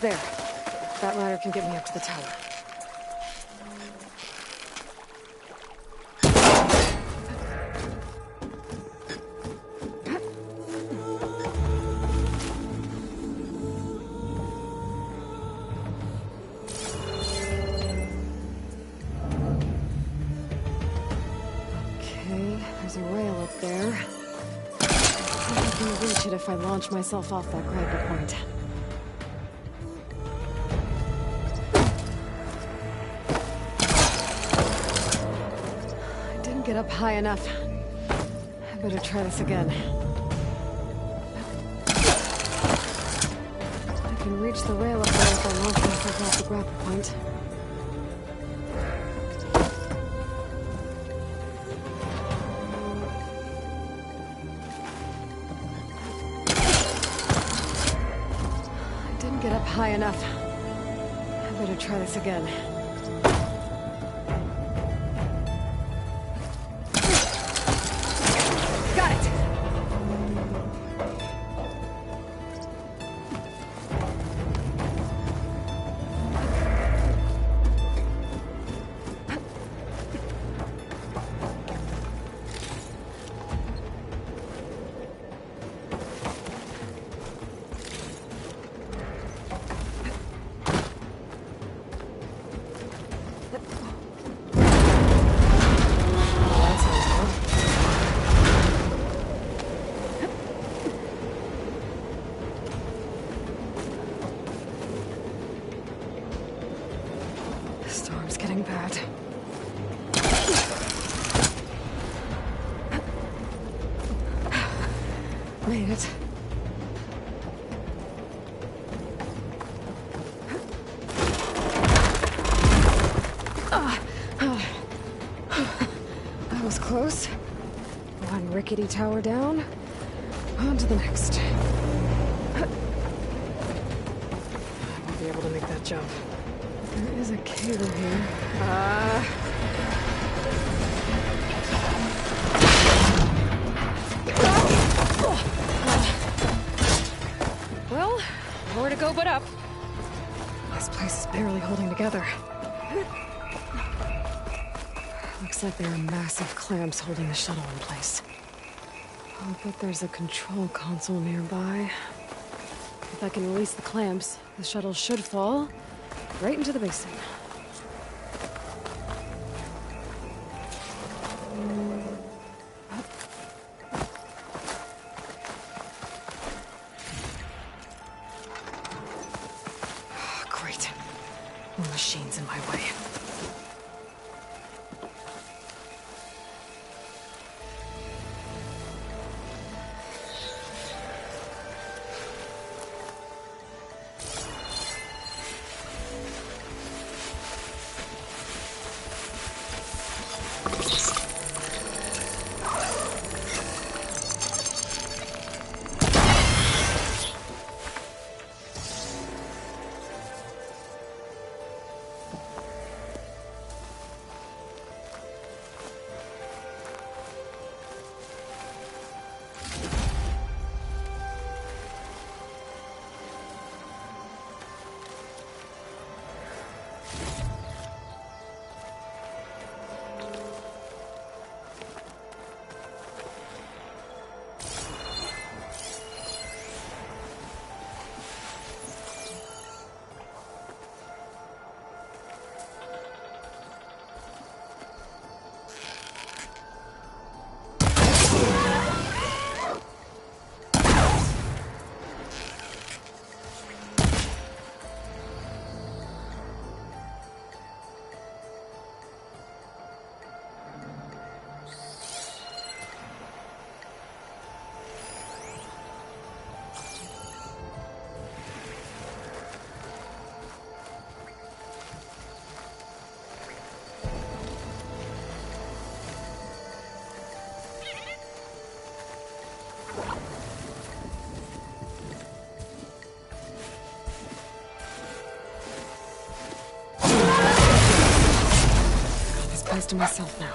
There. That ladder can get me up to the tower. Okay, there's a rail up there. I think I can reach it if I launch myself off that grapple point. Get up high enough. I better try this again. I can reach the rail up there if I launch myself off the grapple point. I didn't get up high enough. I better try this again. Getting bad. Made it. That was close. One rickety tower down. On to the next. I won't be able to make that jump. There is a cable here. Well, nowhere to go but up. This place is barely holding together. Looks like there are massive clamps holding the shuttle in place. I'll bet there's a control console nearby. If I can release the clamps, the shuttle should fall right into the basin. Great. More machines in my way. Place to myself now.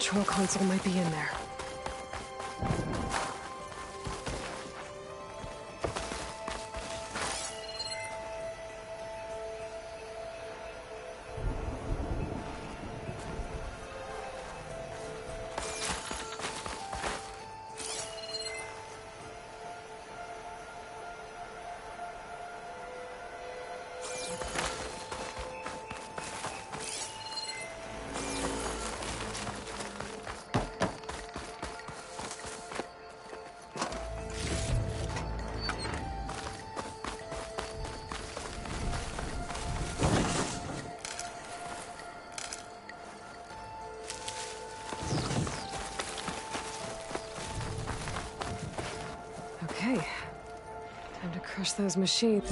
control console might be in there. Okay. Time to crush those machines.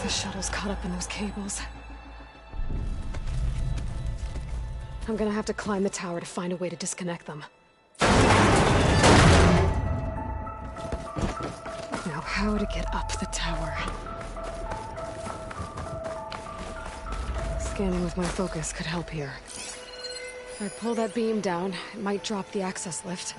The shuttle's caught up in those cables. I'm gonna have to climb the tower to find a way to disconnect them. Now, how to get up the tower? Scanning with my focus could help here. If I pull that beam down, it might drop the access lift.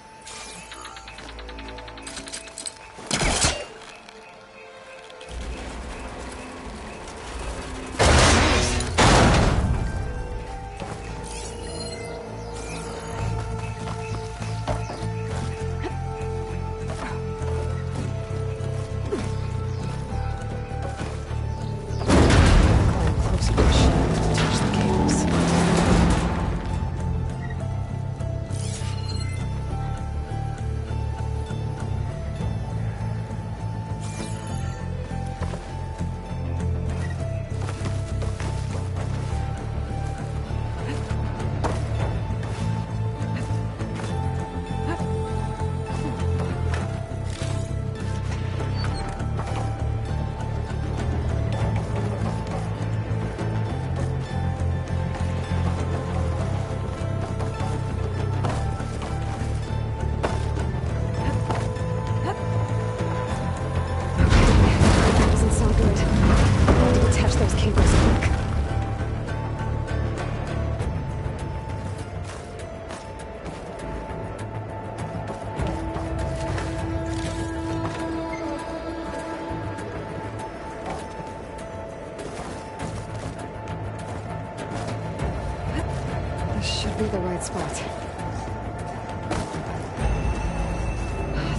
Be the right spot.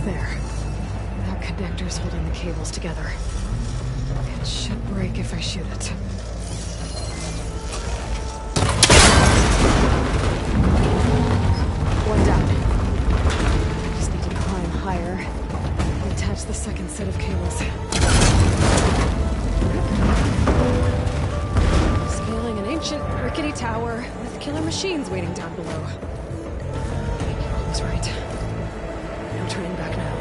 There. That connector's holding the cables together. It should break if I shoot it. One down. I just need to climb higher and attach the second set of cables. Scaling an ancient, rickety tower with killer machines waiting down below. I was right. No turning back now.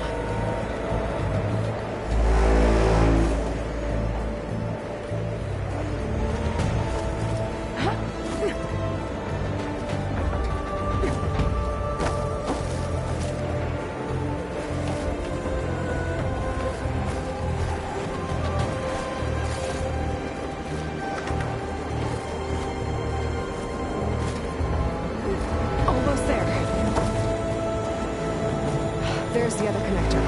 There's the other connector.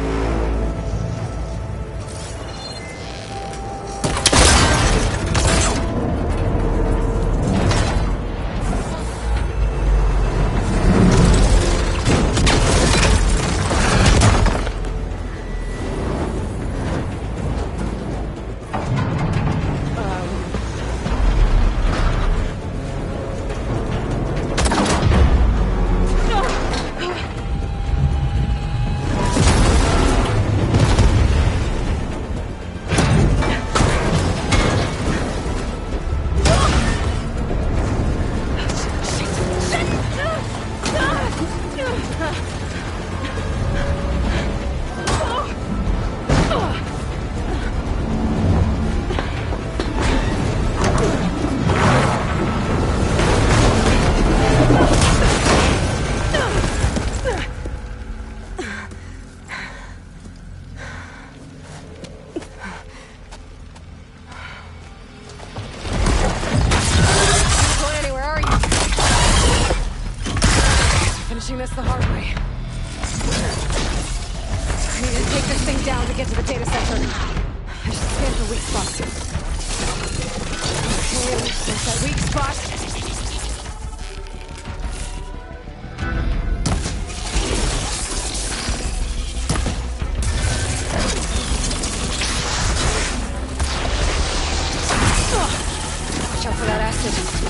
places.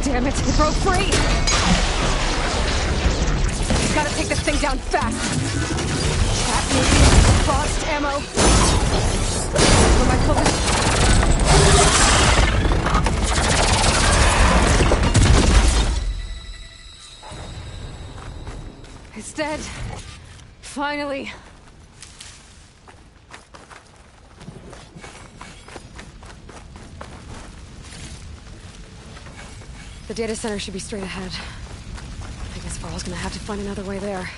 Damn it, it broke free! Gotta take this thing down fast! Cat maybe? Frost ammo? For my clothes? It's dead. Finally. The data center should be straight ahead. I guess Varl's gonna have to find another way there.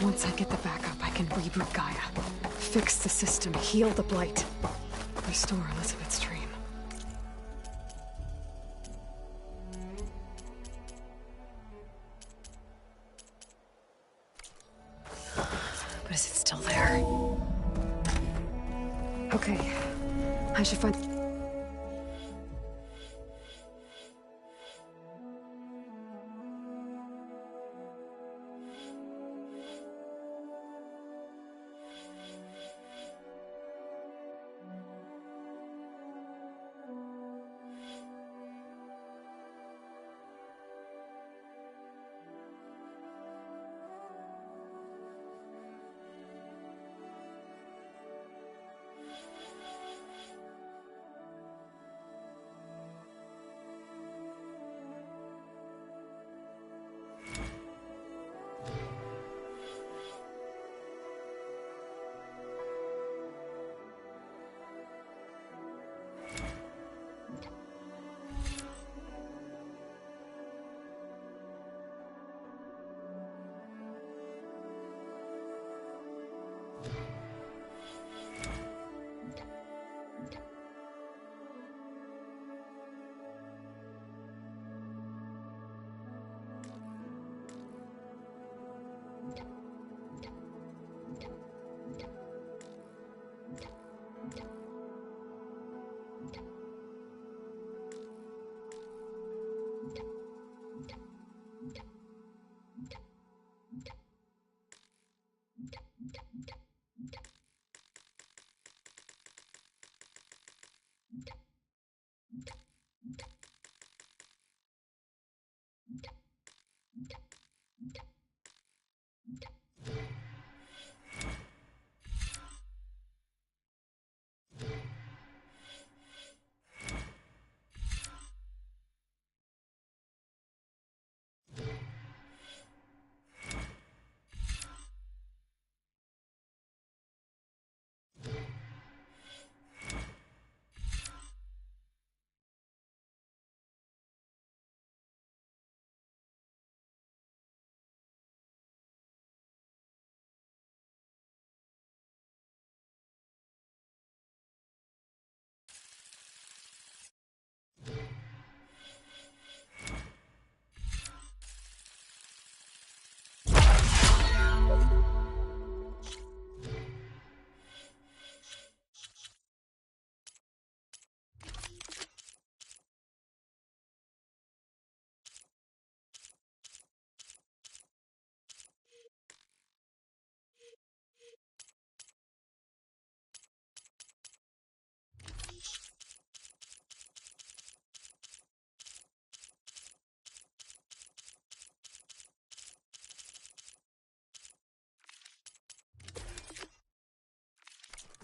Once I get the backup, I can reboot Gaia, fix the system, heal the Blight, restore Elizabeth's dream. But is it still there? Okay, I should find...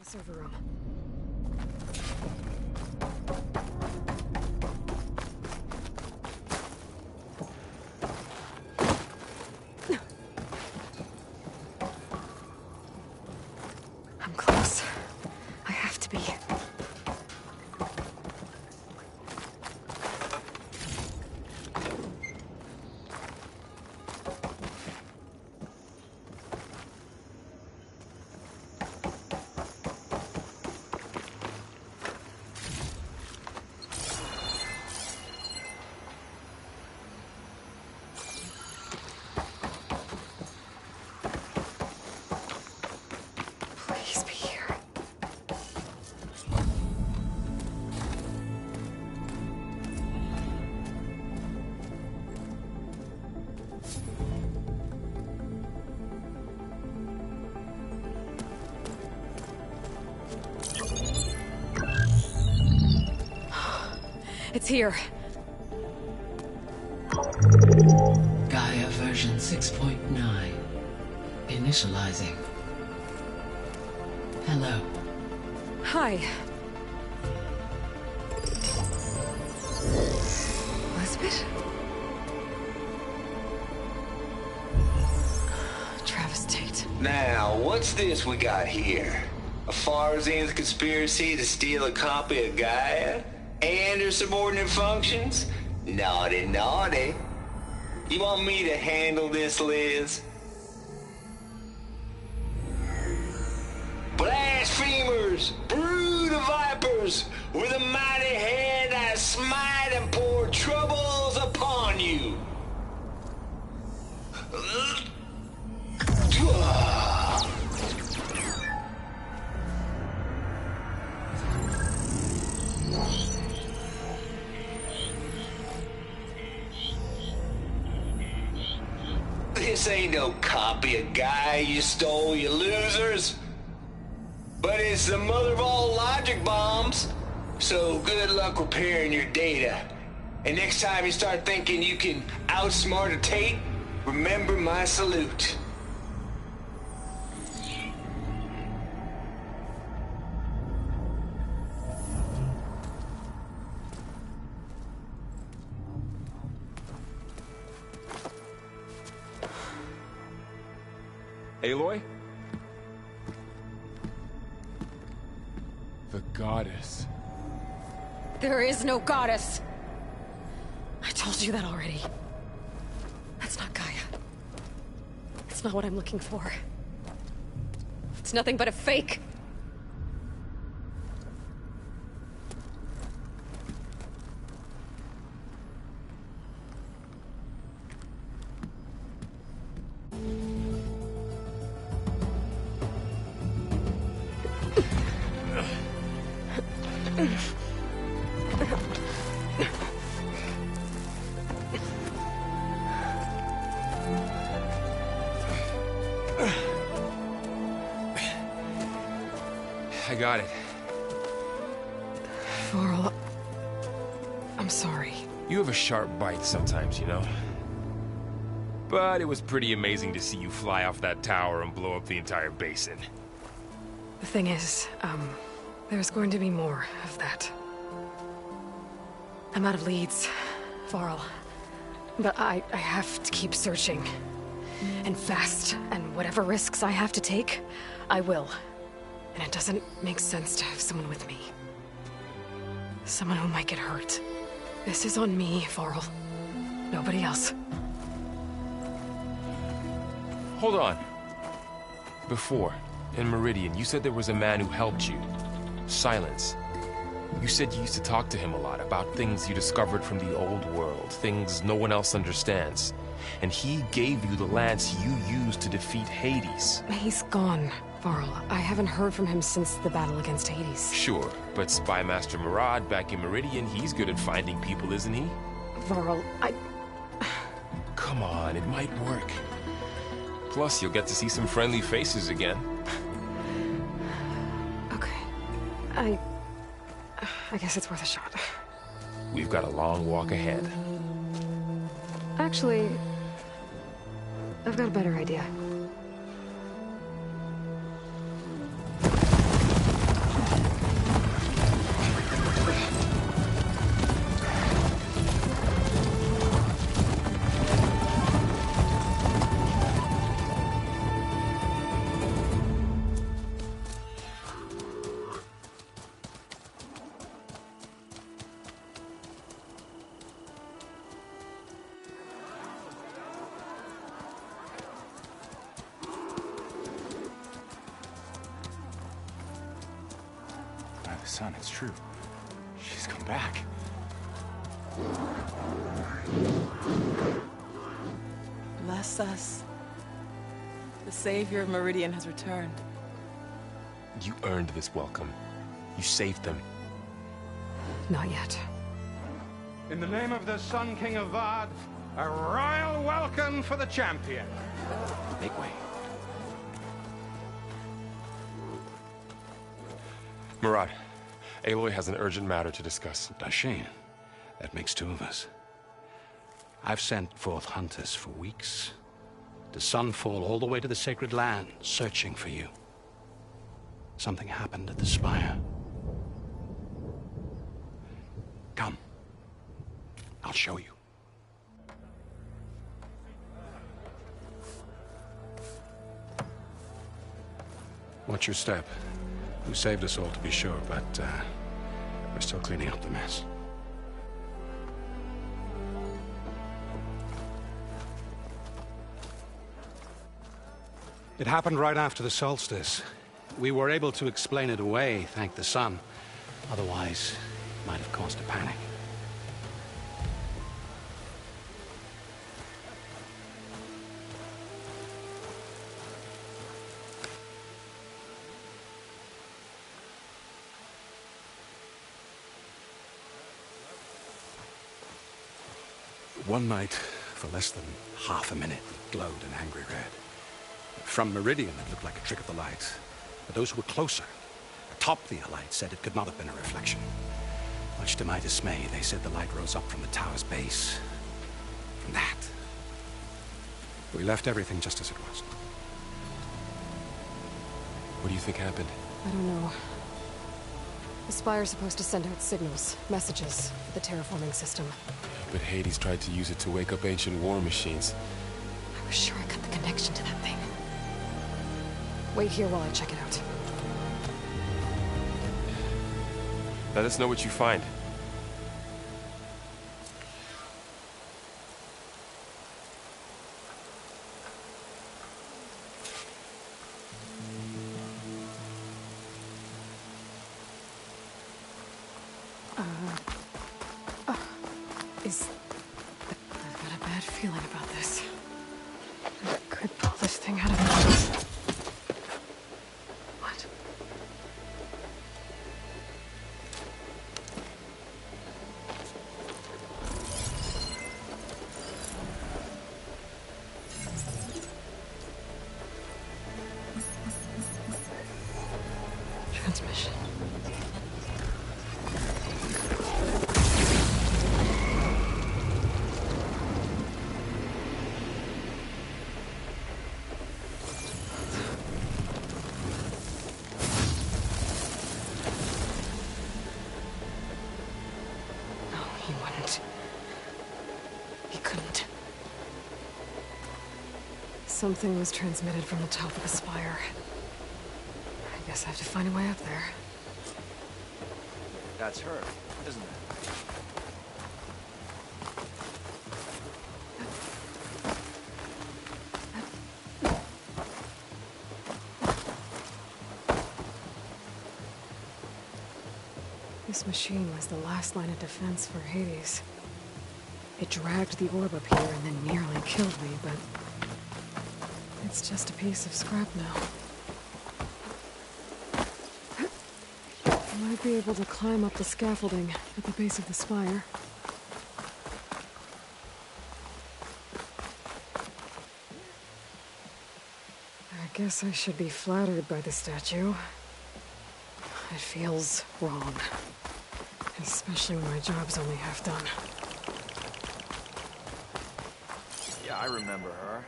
server room. I'm close. I have to be. Please be here. It's here. Gaia version 6.9. Initializing. Hello. Hi. Elizabeth? Travis Tate. Now, what's this we got here? A Farzan's conspiracy to steal a copy of Gaia? And her subordinate functions? Naughty, naughty. You want me to handle this, Liz? Blasphemers! Brood of vipers! With a mighty hand I smite and pour troubles upon you! This ain't no copy of Gaia you stole, you losers. But it's the mother of all logic bombs. So good luck repairing your data. And next time you start thinking you can outsmart a Tate, remember my salute. Aloy? The goddess. There is no goddess. I told you that already. That's not Gaia. It's not what I'm looking for. It's nothing but a fake. I got it. Varl, I'm sorry. You have a sharp bite sometimes, you know? But it was pretty amazing to see you fly off that tower and blow up the entire basin. The thing is, there's going to be more of that. I'm out of leads, Varl. But I have to keep searching. And fast. And whatever risks I have to take, I will. And it doesn't make sense to have someone with me. Someone who might get hurt. This is on me, Varl. Nobody else. Hold on. Before, in Meridian, you said there was a man who helped you. Silence. You said you used to talk to him a lot about things you discovered from the old world, things no one else understands. And he gave you the lance you used to defeat Hades. He's gone, Varl. I haven't heard from him since the battle against Hades. Sure, but Spy Master Murad back in Meridian, he's good at finding people, isn't he? Varl, Come on, it might work. Plus, you'll get to see some friendly faces again. Okay. I guess it's worth a shot. We've got a long walk ahead. Actually, I've got a better idea. son, it's true. She's come back. Bless us. The savior of Meridian has returned. You earned this welcome. You saved them. Not yet. In the name of the Sun King of Vard, a royal welcome for the champion. Make way. Murad, Aloy has an urgent matter to discuss. Dashane, that makes two of us. I've sent forth hunters for weeks. To Sunfall, all the way to the Sacred Land, searching for you. Something happened at the Spire. Come. I'll show you. Watch your step. You saved us all, to be sure, but we're still cleaning up the mess. It happened right after the solstice. We were able to explain it away, thank the sun. Otherwise, it might have caused a panic. One night, for less than half a minute, it glowed an angry red. From Meridian, it looked like a trick of the light. But those who were closer, atop the light, said it could not have been a reflection. Much to my dismay, they said the light rose up from the tower's base. From that. We left everything just as it was. What do you think happened? I don't know. The Spire's supposed to send out signals, messages, for the terraforming system. But Hades tried to use it to wake up ancient war machines. I was sure I got the connection to that thing. Wait here while I check it out. Let us know what you find. I've got a bad feeling about this. I could pull this thing out of the... What? Transmission. He wouldn't. He couldn't. Something was transmitted from the top of the spire. I guess I have to find a way up there. That's her, isn't it? This machine was the last line of defense for Hades. It dragged the orb up here and then nearly killed me, but... it's just a piece of scrap now. I might be able to climb up the scaffolding at the base of the spire. I guess I should be flattered by the statue. It feels wrong. Especially when my job's only half done. Yeah, I remember her.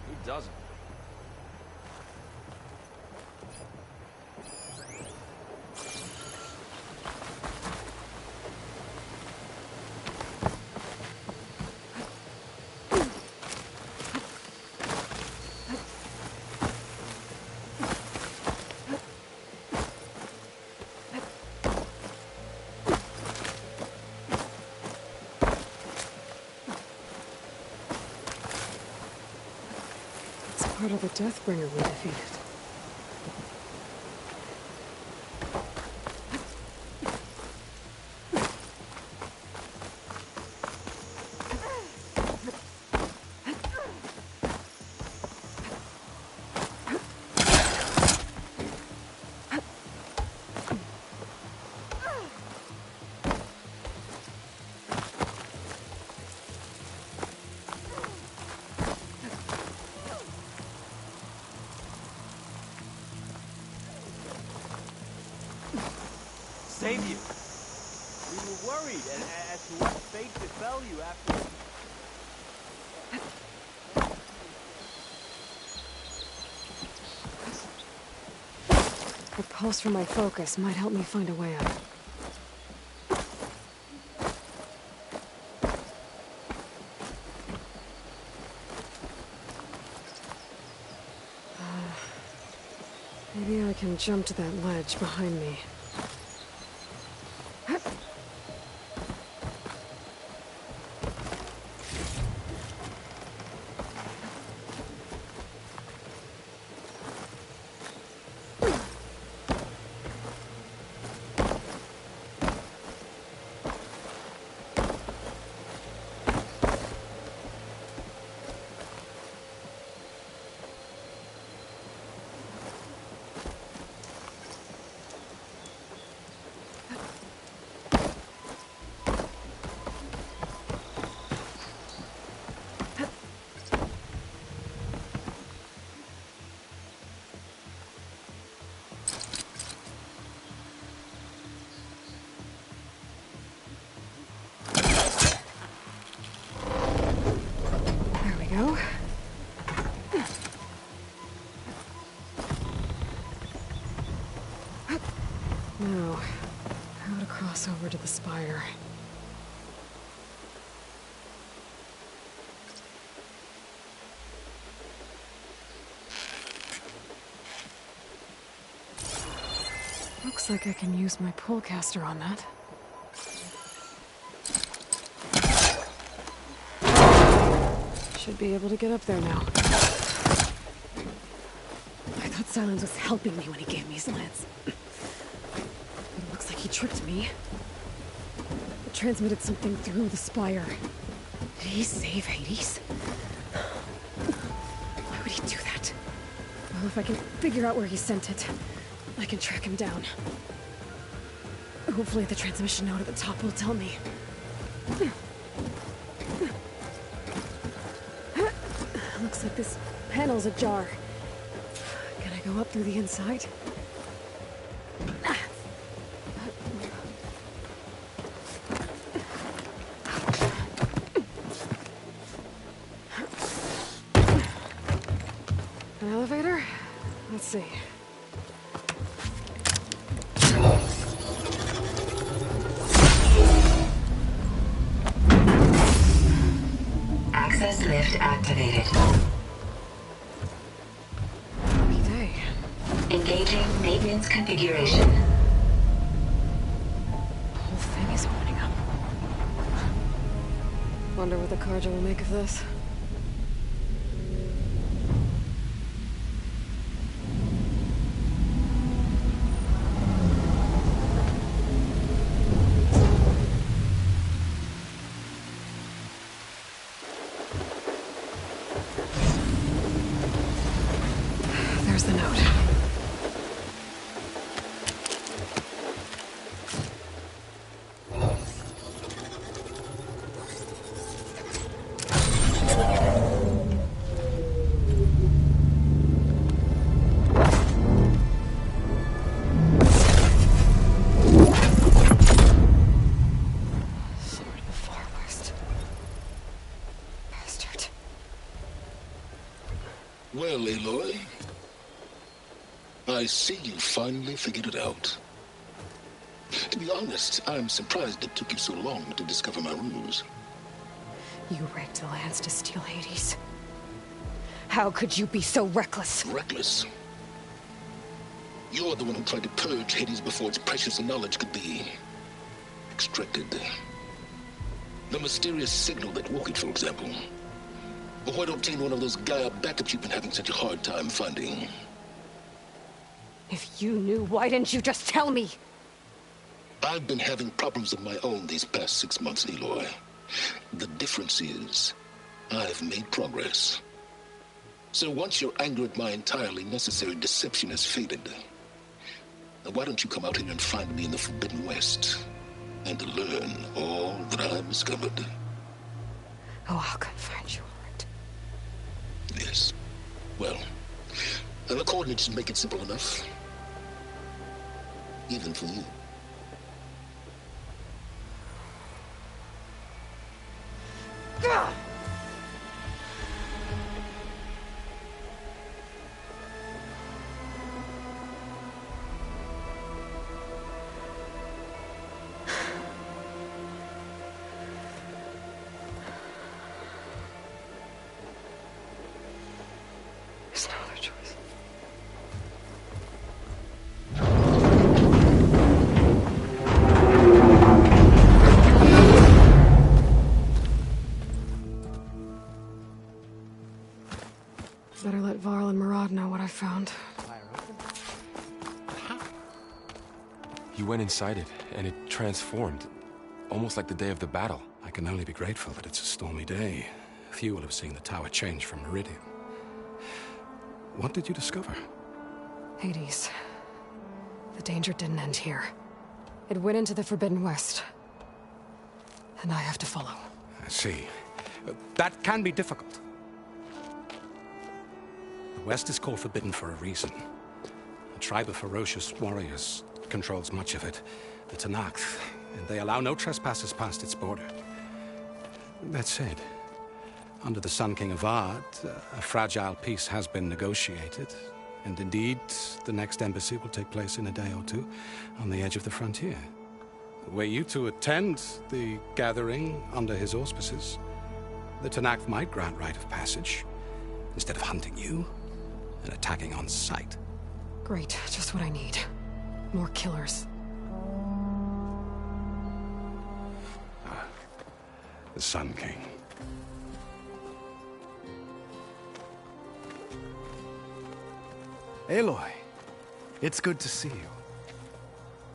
Who doesn't? Part of the Deathbringer we defeated. save you. We were worried as to what fate befell you after... The pulse from my focus might help me find a way out. Maybe I can jump to that ledge behind me. Now, how to cross over to the spire. Looks like I can use my pullcaster on that. Should be able to get up there now. I thought Silence was helping me when he gave me his lance. But it looks like he tricked me. It transmitted something through the spire. Did he save Hades? Why would he do that? Well, if I can figure out where he sent it, I can track him down. Hopefully the transmission note at the top will tell me. Looks like this panel's ajar. Can I go up through the inside? An elevator? Let's see. Access lift activated. Lucky day. Engaging maintenance configuration. The whole thing is opening up. Wonder what the Carja will make of this. There's the note. Sword of the Far West. Bastard. Well, Aloy, I see you finally figured it out. To be honest, I'm surprised it took you so long to discover my ruse. You rigged the lance to steal Hades. How could you be so reckless? Reckless? You're the one who tried to purge Hades before its precious knowledge could be extracted. The mysterious signal that woke it, for example. Or why to obtain one of those Gaia backups you've been having such a hard time finding. If you knew, why didn't you just tell me? I've been having problems of my own these past 6 months, Aloy. The difference is, I've made progress. So once your anger at my entirely necessary deception has faded, why don't you come out here and find me in the Forbidden West, and learn all that I've discovered? Oh, I'll come find you, all right. Yes. Well, the coordinates should make it simple enough. Even for you. There's no other choice. Better let Varl and Murad know what I found. You went inside it, and it transformed. Almost like the day of the battle. I can only be grateful that it's a stormy day. Few will have seen the tower change from Meridian. What did you discover? Hades. The danger didn't end here. It went into the Forbidden West. And I have to follow. I see. That can be difficult. The West is called Forbidden for a reason. A tribe of ferocious warriors controls much of it, the Tenakth, and they allow no trespassers past its border. That said, under the Sun King Avad, a fragile peace has been negotiated, and indeed, the next embassy will take place in a day or two on the edge of the frontier. Were you to attend the gathering under his auspices, the Tenakth might grant right of passage, instead of hunting you and attacking on sight. Great, just what I need. More killers. The Sun King. Aloy, it's good to see you.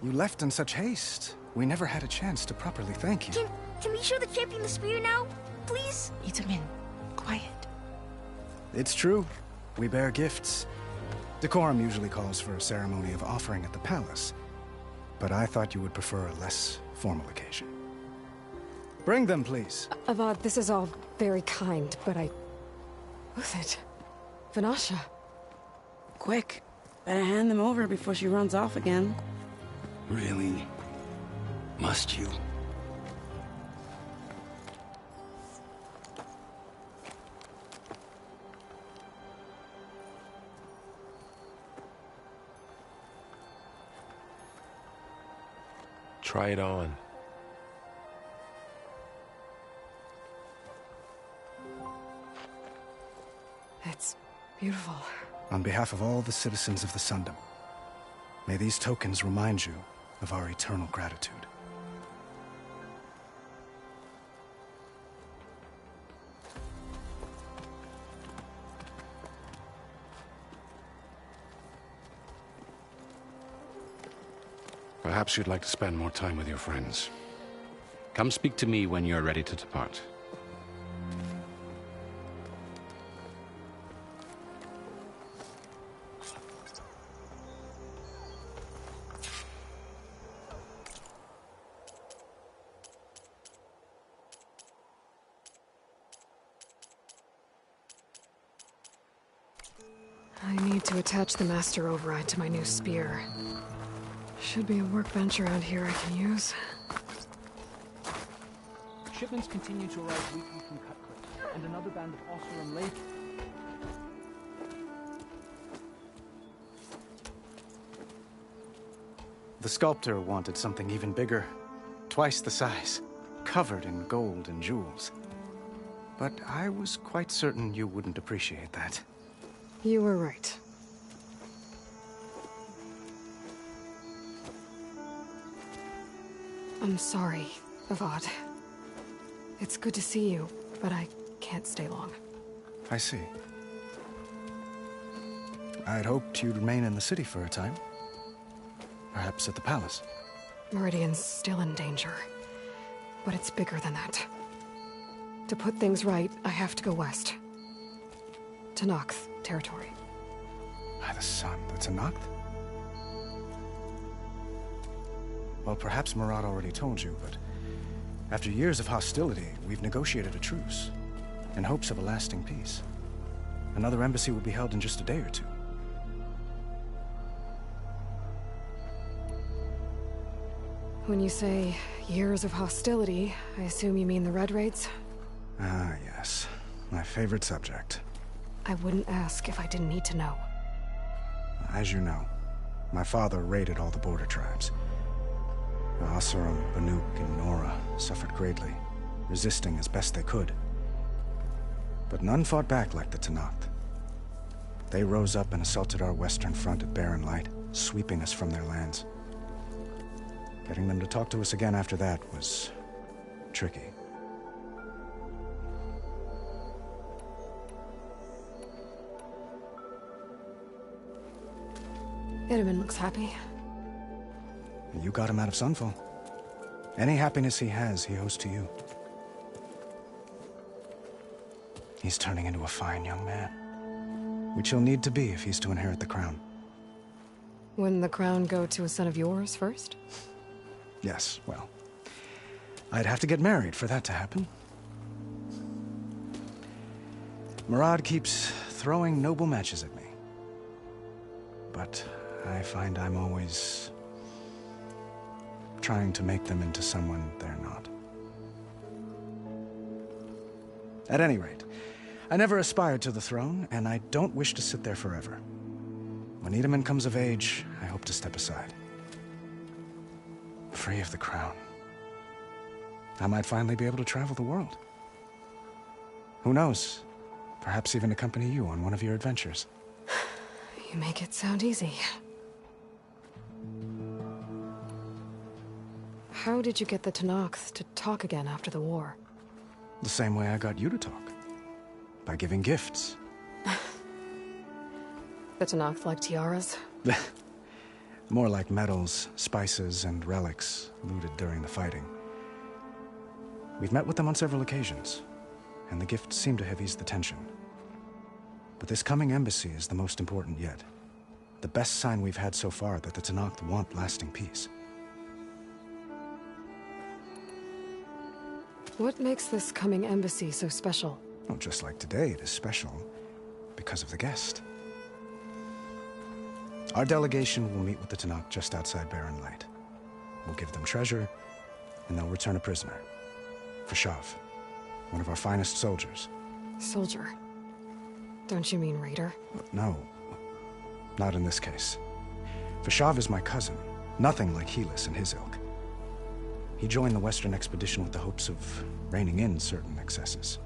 You left in such haste. We never had a chance to properly thank you. Can we show the champion the spear now? Please? Itamen, quiet. It's true. We bear gifts. Decorum usually calls for a ceremony of offering at the palace, but I thought you would prefer a less formal occasion. Bring them, please. Avad, this is all very kind, but Who's it? Vanasha. Quick. Better hand them over before she runs off again. Really? Must you? Try it on. It's beautiful. On behalf of all the citizens of the Sundom, may these tokens remind you of our eternal gratitude. Perhaps you'd like to spend more time with your friends. Come speak to me when you're ready to depart. I need to attach the Master Override to my new spear. Should be a workbench around here I can use. Shipments continue to arrive weekly from Cutcliffe, and another band of Ossurum Lake. The sculptor wanted something even bigger, twice the size, covered in gold and jewels. But I was quite certain you wouldn't appreciate that. You were right. I'm sorry, Avad. It's good to see you, but I can't stay long. I see. I'd hoped you'd remain in the city for a time. Perhaps at the palace. Meridian's still in danger, but it's bigger than that. To put things right, I have to go west. Tenakth territory. By the sun, the Tenakth? Well, perhaps Murad already told you, but after years of hostility, we've negotiated a truce in hopes of a lasting peace. Another embassy will be held in just a day or two. When you say years of hostility, I assume you mean the Red Raids? Ah, yes. My favorite subject. I wouldn't ask if I didn't need to know. As you know, my father raided all the border tribes. The Asurum, Banuk, and Nora suffered greatly, resisting as best they could. But none fought back like the Tenakth. They rose up and assaulted our western front at Barren Light, sweeping us from their lands. Getting them to talk to us again after that was tricky. Itamen looks happy. You got him out of Sunfall. Any happiness he has, he owes to you. He's turning into a fine young man, which he'll need to be if he's to inherit the crown. Wouldn't the crown go to a son of yours first? Yes, well, I'd have to get married for that to happen. Murad keeps throwing noble matches at me. But I find I'm always trying to make them into someone they're not. At any rate, I never aspired to the throne, and I don't wish to sit there forever. When Itamen comes of age, I hope to step aside. Free of the crown. I might finally be able to travel the world. Who knows? Perhaps even accompany you on one of your adventures. You make it sound easy. How did you get the Tenakth to talk again after the war? The same way I got you to talk. By giving gifts. The Tenakth like tiaras? More like medals, spices, and relics looted during the fighting. We've met with them on several occasions, and the gifts seem to have eased the tension. But this coming embassy is the most important yet. The best sign we've had so far that the Tenakth want lasting peace. What makes this coming embassy so special? Oh, just like today, it is special because of the guest. Our delegation will meet with the Tenakth just outside Barren Light. We'll give them treasure, and they'll return a prisoner. Fashav, one of our finest soldiers. Soldier? Don't you mean raider? No, not in this case. Fashav is my cousin, nothing like Helis and his ilk. He joined the Western expedition with the hopes of reining in certain excesses.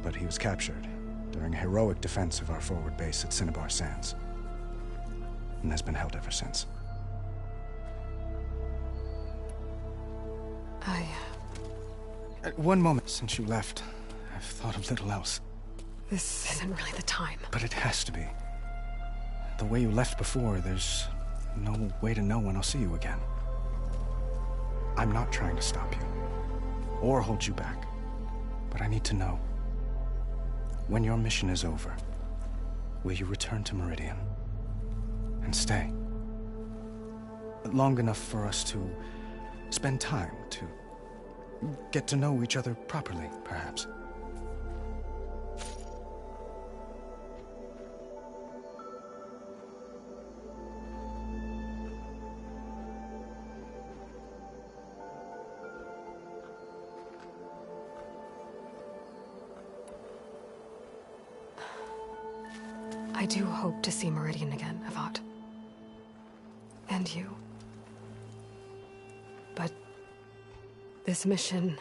But he was captured during a heroic defense of our forward base at Cinnabar Sands, and has been held ever since. One moment since you left, I've thought of little else. This isn't really the time. But it has to be. The way you left before, there's no way to know when I'll see you again. I'm not trying to stop you, or hold you back, but I need to know. When your mission is over, will you return to Meridian? And stay? Long enough for us to spend time, to get to know each other properly, perhaps. I do hope to see Meridian again, Avad. And you. But this mission,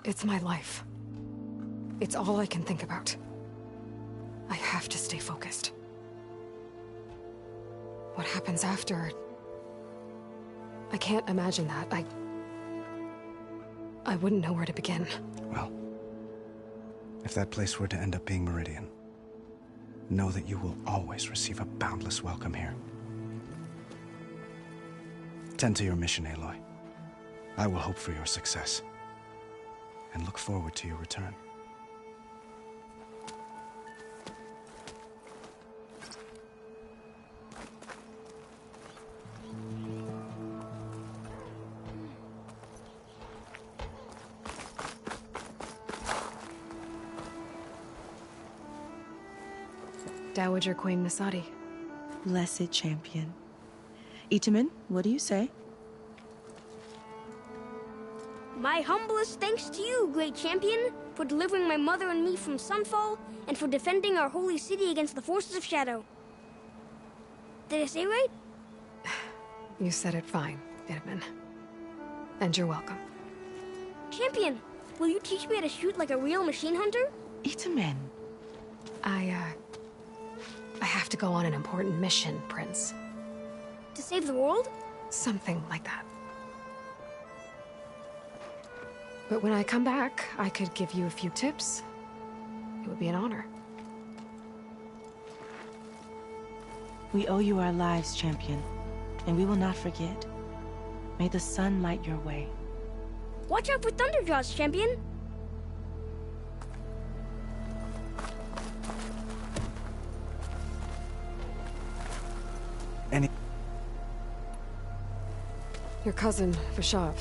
it's my life. It's all I can think about. I have to stay focused. What happens after? I can't imagine that. I wouldn't know where to begin. Well, if that place were to end up being Meridian, know that you will always receive a boundless welcome here. Tend to your mission, Aloy. I will hope for your success, and look forward to your return. Dowager Queen Nasadi. Blessed champion. Itamen, what do you say? My humblest thanks to you, great champion, for delivering my mother and me from Sunfall, and for defending our holy city against the forces of Shadow. Did I say right? You said it fine, Itamen. And you're welcome. Champion, will you teach me how to shoot like a real machine hunter? Itamen. I have to go on an important mission, Prince. To save the world? Something like that. But when I come back, I could give you a few tips. It would be an honor. We owe you our lives, champion, and we will not forget. May the sun light your way. Watch out for Thunderjaws, champion! Your cousin, Vashav.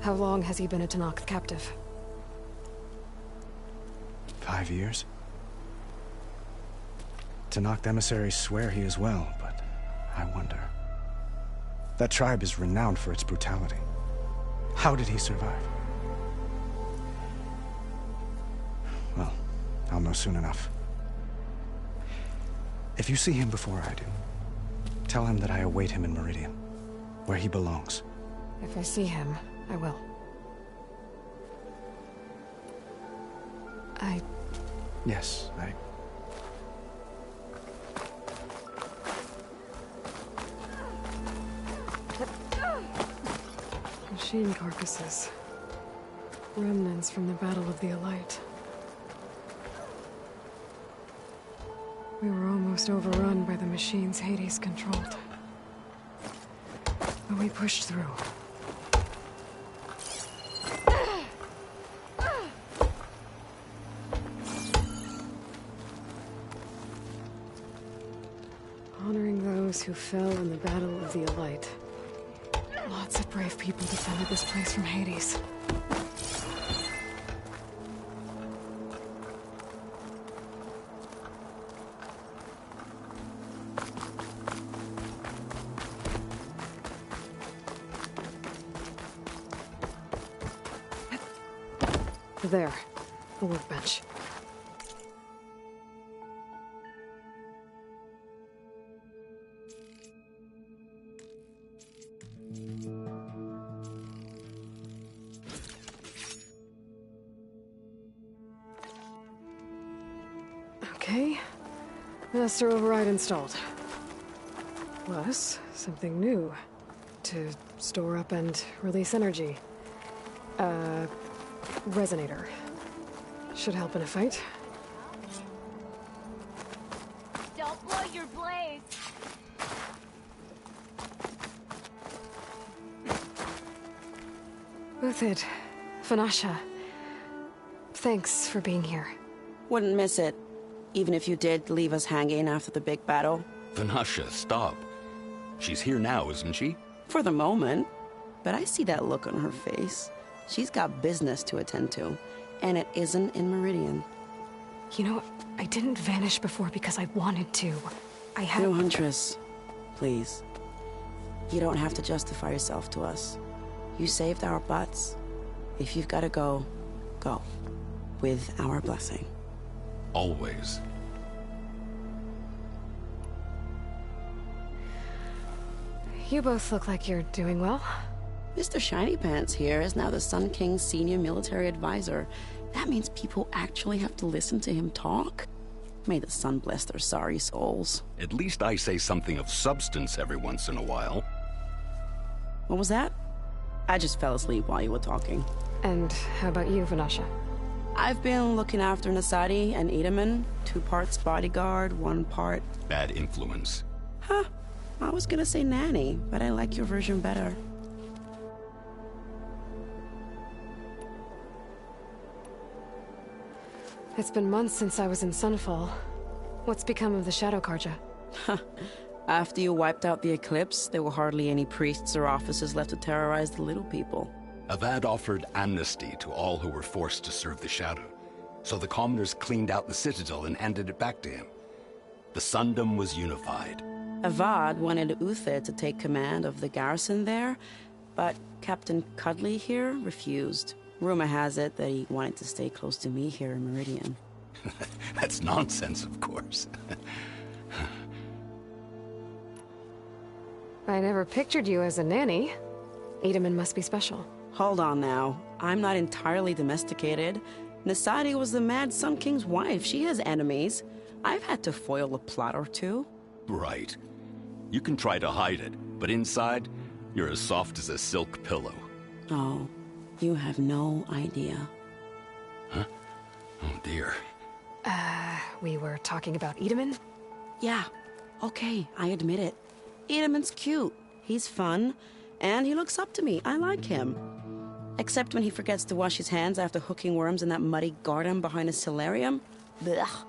How long has he been a Tenakth captive? 5 years. Tenakth emissaries swear he is well, but I wonder. That tribe is renowned for its brutality. How did he survive? Well, I'll know soon enough. If you see him before I do, tell him that I await him in Meridian, where he belongs. If I see him, I will. Yes, Machine carcasses. Remnants from the Battle of the Elite. We were almost overrun by the machines Hades controlled. But we pushed through. Honoring those who fell in the Battle of the Elite. Lots of brave people defended this place from Hades. There, the workbench. Okay, master override installed. Plus, something new. To store up and release energy. Resonator. Should help in a fight. Don't blow your blades! Uthid, Vanasha. Thanks for being here. Wouldn't miss it. Even if you did leave us hanging after the big battle. Vanasha, stop. She's here now, isn't she? For the moment. But I see that look on her face. She's got business to attend to. And it isn't in Meridian. You know, I didn't vanish before because I wanted to. I had... No, Huntress. Please. You don't have to justify yourself to us. You saved our butts. If you've got to go, go. With our blessing. Always. You both look like you're doing well. Mr. Shiny Pants here is now the Sun King's senior military advisor. That means people actually have to listen to him talk? May the sun bless their sorry souls. At least I say something of substance every once in a while. What was that? I just fell asleep while you were talking. And how about you, Vanasha? I've been looking after Nasadi and Itamen. 2 parts bodyguard, 1 part... bad influence. Huh. I was gonna say nanny, but I like your version better. It's been months since I was in Sunfall. What's become of the Shadow Carja? After you wiped out the Eclipse, there were hardly any priests or officers left to terrorize the little people. Avad offered amnesty to all who were forced to serve the Shadow, so the commoners cleaned out the Citadel and handed it back to him. The Sundom was unified. Avad wanted Uthid to take command of the garrison there, but Captain Cudley here refused. Rumor has it that he wanted to stay close to me here in Meridian. That's nonsense, of course. I never pictured you as a nanny. Edaman must be special. Hold on now. I'm not entirely domesticated. Nasadi was the Mad Sun King's wife. She has enemies. I've had to foil a plot or two. Right. You can try to hide it, but inside, you're as soft as a silk pillow. Oh, you have no idea. Huh? Oh, dear. We were talking about Edaman? Yeah. Okay, I admit it. Edaman's cute. He's fun. And he looks up to me. I like him. Except when he forgets to wash his hands after hooking worms in that muddy garden behind his solarium. Blech.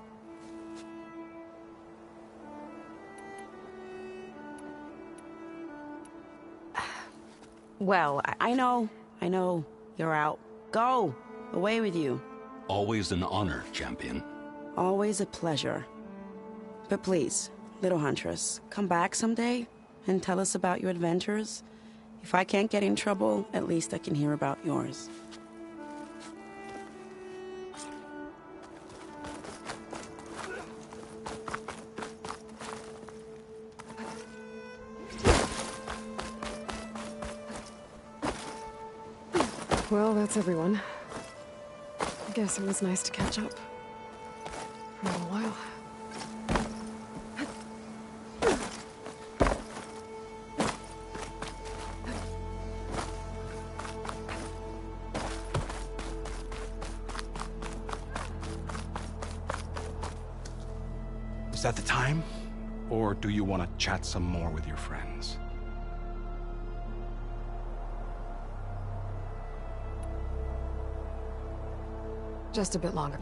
Well, I know. You're out. Go. Away with you. Always an honor, champion. Always a pleasure. But please, little huntress, come back someday and tell us about your adventures. If I can't get in trouble, at least I can hear about yours. Well, that's everyone. I guess it was nice to catch up. For a little while. Is that the time? Or do you want to chat some more with your friends? Just a bit longer.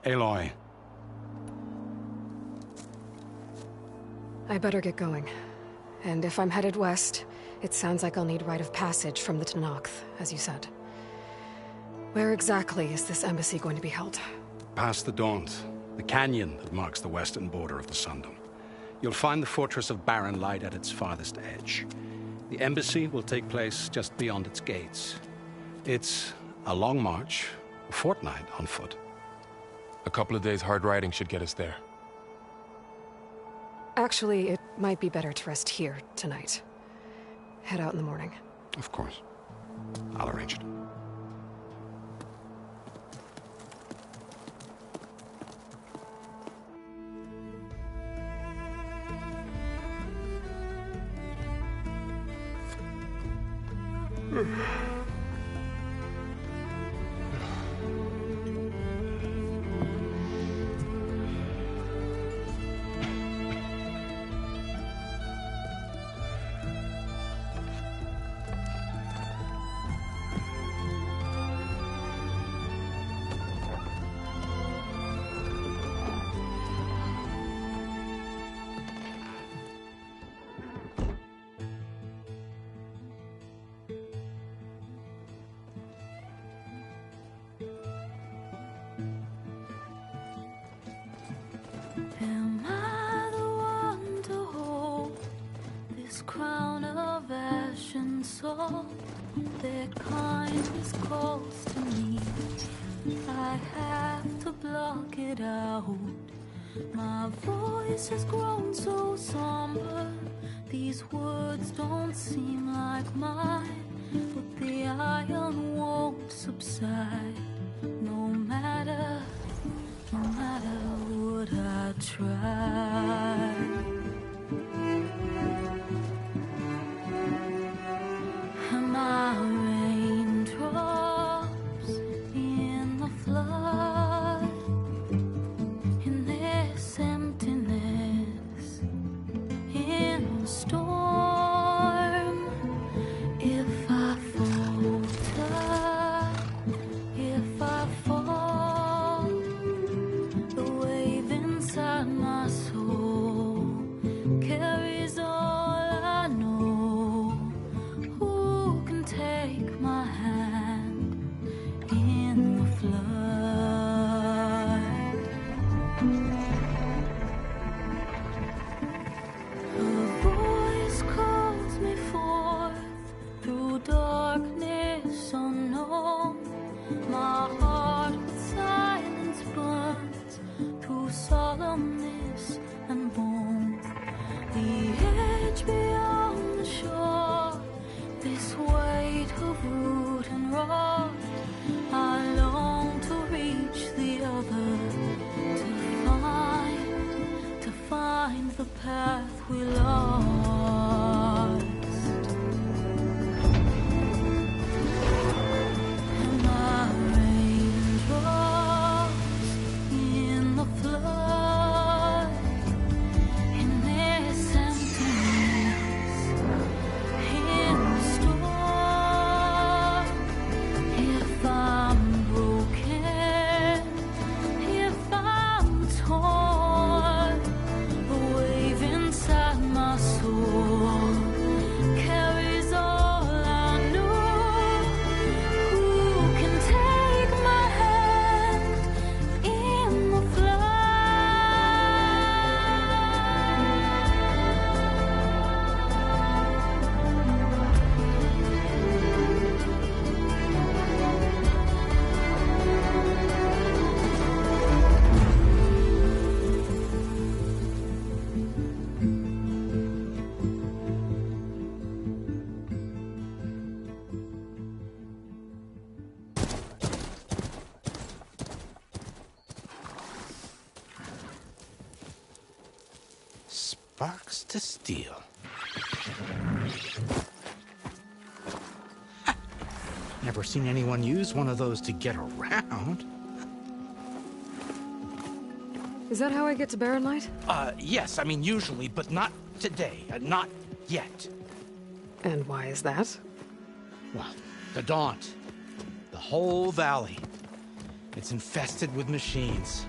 Aloy. I better get going. And if I'm headed west, it sounds like I'll need rite of passage from the Tenakth, as you said. Where exactly is this embassy going to be held? Past the Daunt, the canyon that marks the western border of the Sundom. You'll find the fortress of Barren Light at its farthest edge. The embassy will take place just beyond its gates. It's a long march, a fortnight on foot. A couple of days hard riding should get us there. Actually, it might be better to rest here tonight. Head out in the morning. Of course. I'll arrange it. Am I the one to hold this crown of ash and salt? Their kindness calls to me. I have to block it out. My voice has grown so somber. These words don't seem like mine, but the iron won't subside. No matter what I try. Am I raindrops in the flood? In this emptiness, in the storm. If I falter, if I fall, the wave inside my soul carries all I know. Who can take my hand in the flood? A voice calls me forth through darkness unknown. My heart with silence burns through solemnness and bone. The edge beyond the shore, this weight of root and rod. I long to reach the other, to find the path we lost. Am I raindrops in the flood? In this emptiness, in the storm. If I'm broken, if I'm torn, the wave inside my soul carries all I know. Who can take my hand in the Sparks to steel. Never seen anyone use one of those to get around. Is that how I get to Barren Light? Yes, I mean usually, but not today. Not yet. And why is that? Well, the Daunt. The whole valley. It's infested with machines.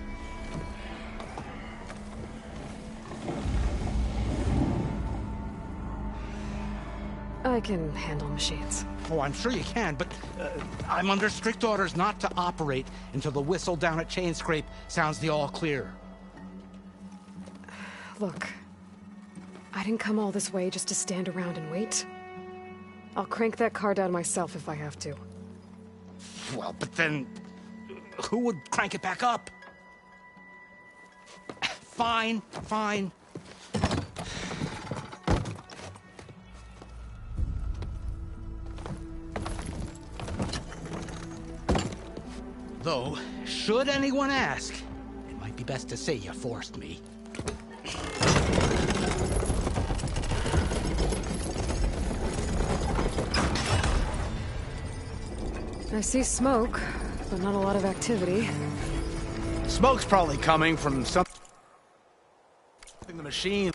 I can handle machines. Oh, I'm sure you can, but I'm under strict orders not to operate until the whistle down at Chainscrape sounds the all clear. Look, I didn't come all this way just to stand around and wait. I'll crank that car down myself if I have to. Well, but then who would crank it back up? Fine, fine. Though, should anyone ask, it might be best to say you forced me. I see smoke, but not a lot of activity. Smoke's probably coming from something the machine.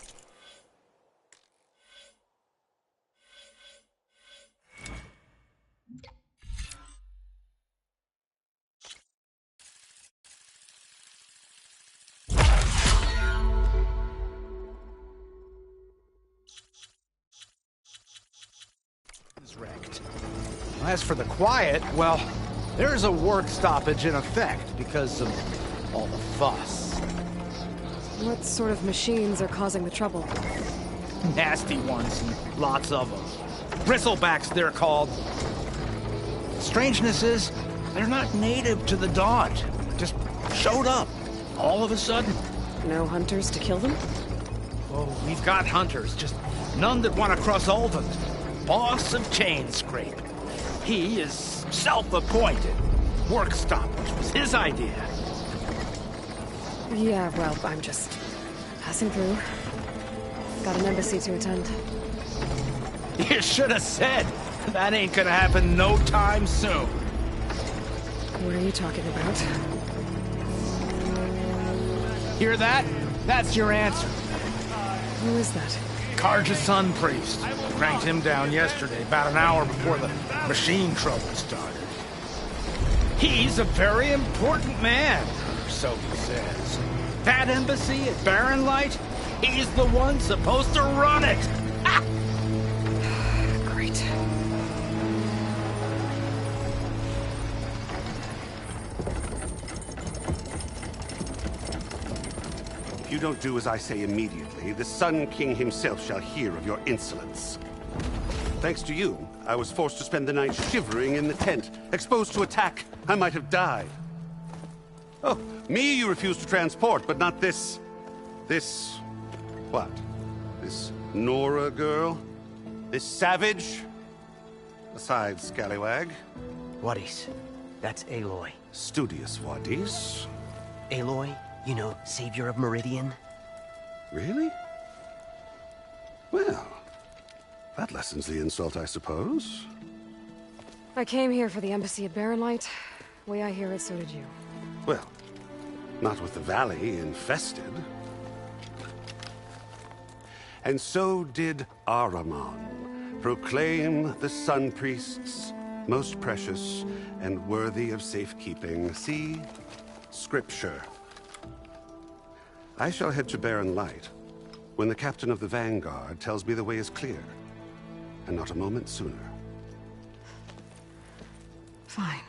Wrecked. As for the quiet, well, there's a work stoppage in effect because of all the fuss. What sort of machines are causing the trouble? Nasty ones, and lots of them. Bristlebacks, they're called. Strangeness is, they're not native to the Daunt. Just showed up, all of a sudden. No hunters to kill them? Oh, we've got hunters, just None that want to cross Alden. Boss of Chainscrape. He is self-appointed. Work stoppage was his idea. Yeah, well, I'm just passing through. Got an embassy to attend. You should have said. That ain't gonna happen no time soon. What are you talking about? Hear that? That's your answer. Who is that? Karja Sun Priest. Cranked him down yesterday, about an hour before the machine trouble started. He's a very important man, or so he says. That embassy at Barren Light, he's the one supposed to run it! Ha! Great. If you don't do as I say immediately, the Sun King himself shall hear of your insolence. Thanks to you, I was forced to spend the night shivering in the tent. Exposed to attack, I might have died. Oh, me you refuse to transport, but not this... what? This Nora girl? This savage? Besides, scallywag. Wadis. That's Aloy. Studious Wadis. Aloy, you know, savior of Meridian. Really? Well, that lessens the insult, I suppose. I came here for the embassy at Barren Light. Way I hear it, so did you. Well, not with the valley infested. And so did Ahriman proclaim the Sun Priests most precious and worthy of safekeeping. See? Scripture. I shall head to Barren Light when the captain of the Vanguard tells me the way is clear, and not a moment sooner. Fine.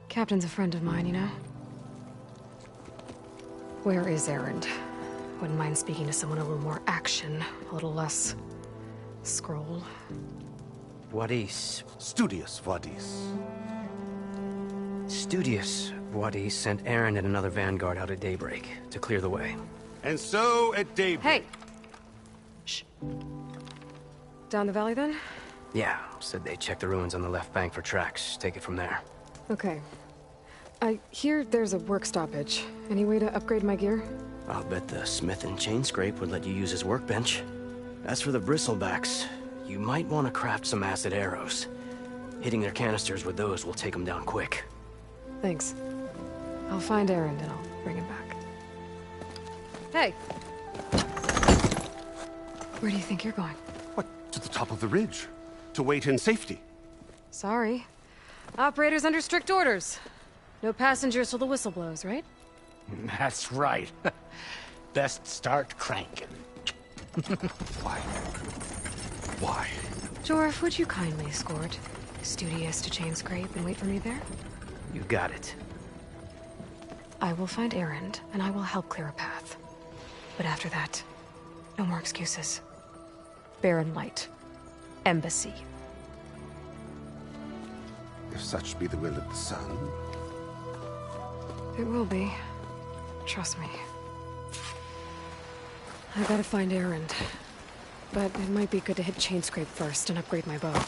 Captain's a friend of mine, you know? Where is Erend? Wouldn't mind speaking to someone a little more action, a little less... scroll. Wadis. Studious Wadis. Studious Wadis sent Erend and another Vanguard out at daybreak to clear the way. And so at daybreak... Hey! Shh. Down the valley, then? Yeah, said they checked the ruins on the left bank for tracks. Take it from there. Okay. I hear there's a work stoppage. Any way to upgrade my gear? I'll bet the Smith and Chainscrape would let you use his workbench. As for the bristlebacks, you might want to craft some acid arrows. Hitting their canisters with those will take them down quick. Thanks. I'll find Erend and I'll bring him back. Hey! Where do you think you're going? What? To the top of the ridge. To wait in safety. Sorry. Operator's under strict orders. No passengers till the whistle blows, right? That's right. Best start cranking. Why? Why? Jorf, would you kindly escort Studious to Chainscrape and wait for me there? You got it. I will find Erend, and I will help clear a path. But after that, no more excuses. Barren Light. Embassy. If such be the will of the sun. It will be. Trust me. I gotta find Erend. But it might be good to hit Chainscrape first and upgrade my bow.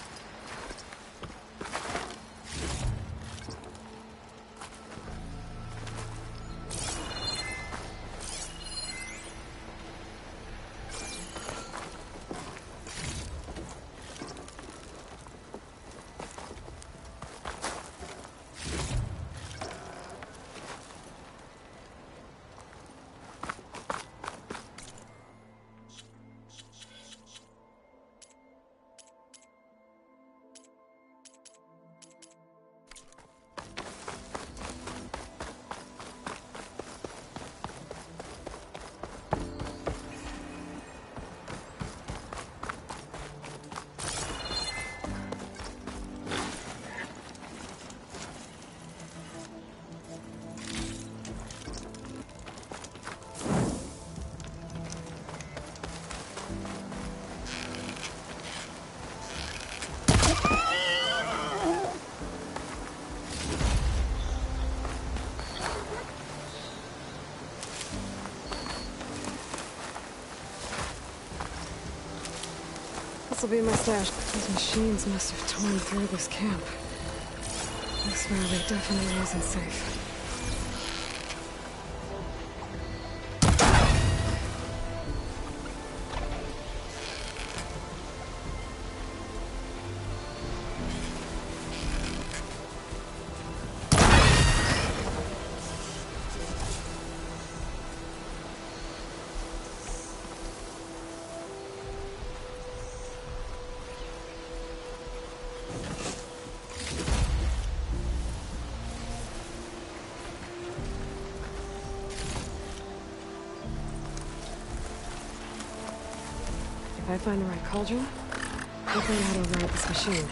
This'll be my stash. Those machines must have torn through this camp. This valley definitely isn't safe. If I find the right cauldron, I'll learn how to override this machine.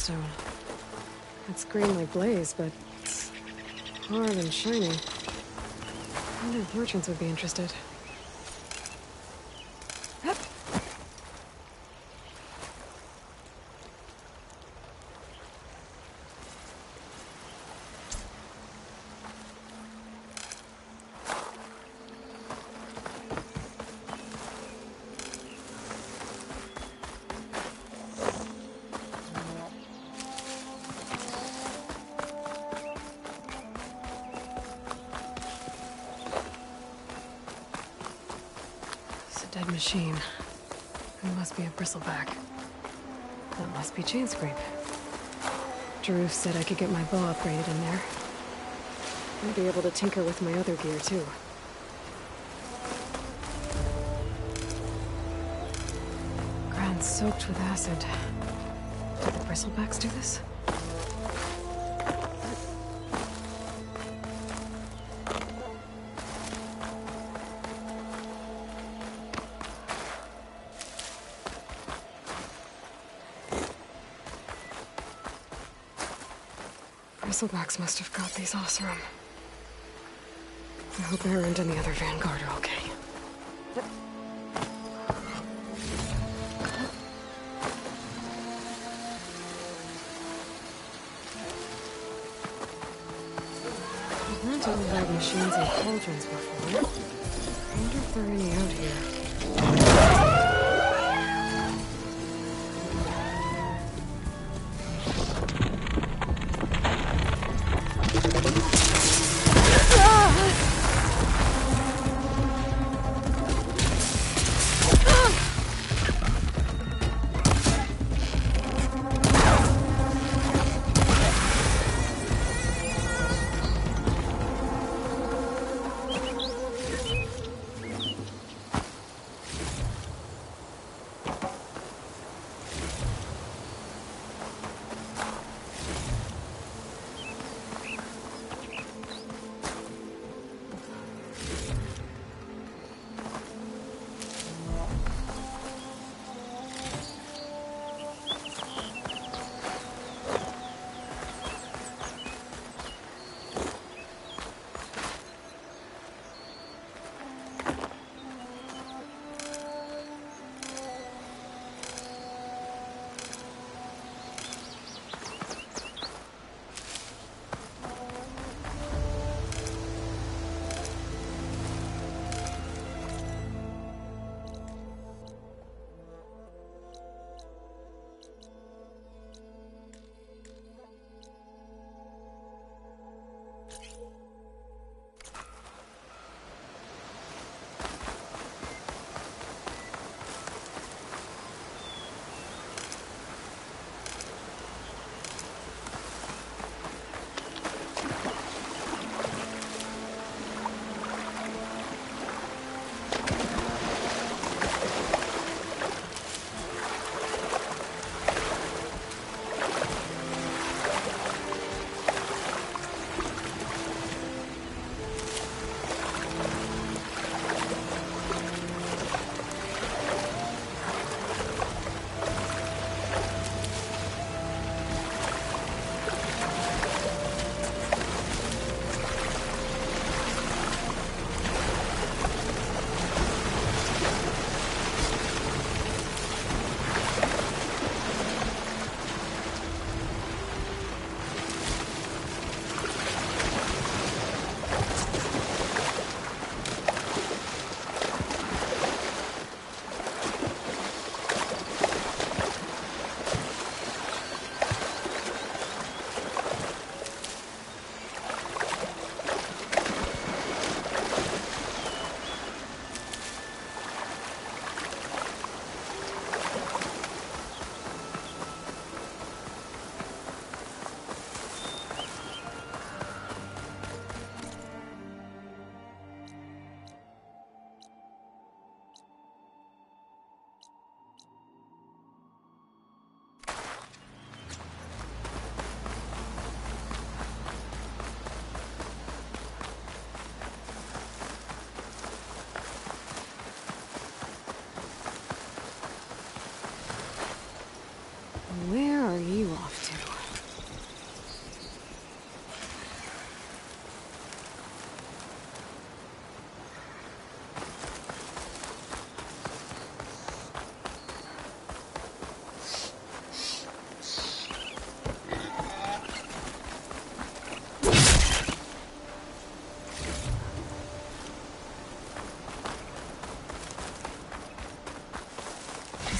stone. It's green like blaze, but it's hard and shiny. I wonder if merchants would be interested. Dead machine. It must be a bristleback. That must be Chainscrape. Drew said I could get my bow upgraded in there. I'd be able to tinker with my other gear, too. Ground soaked with acid. Did the bristlebacks do this? Bristlebacks must have got these Oseram. I hope Erend and the other Vanguard are okay. I've learned to override machines and cauldrons before. I wonder if there are any out here.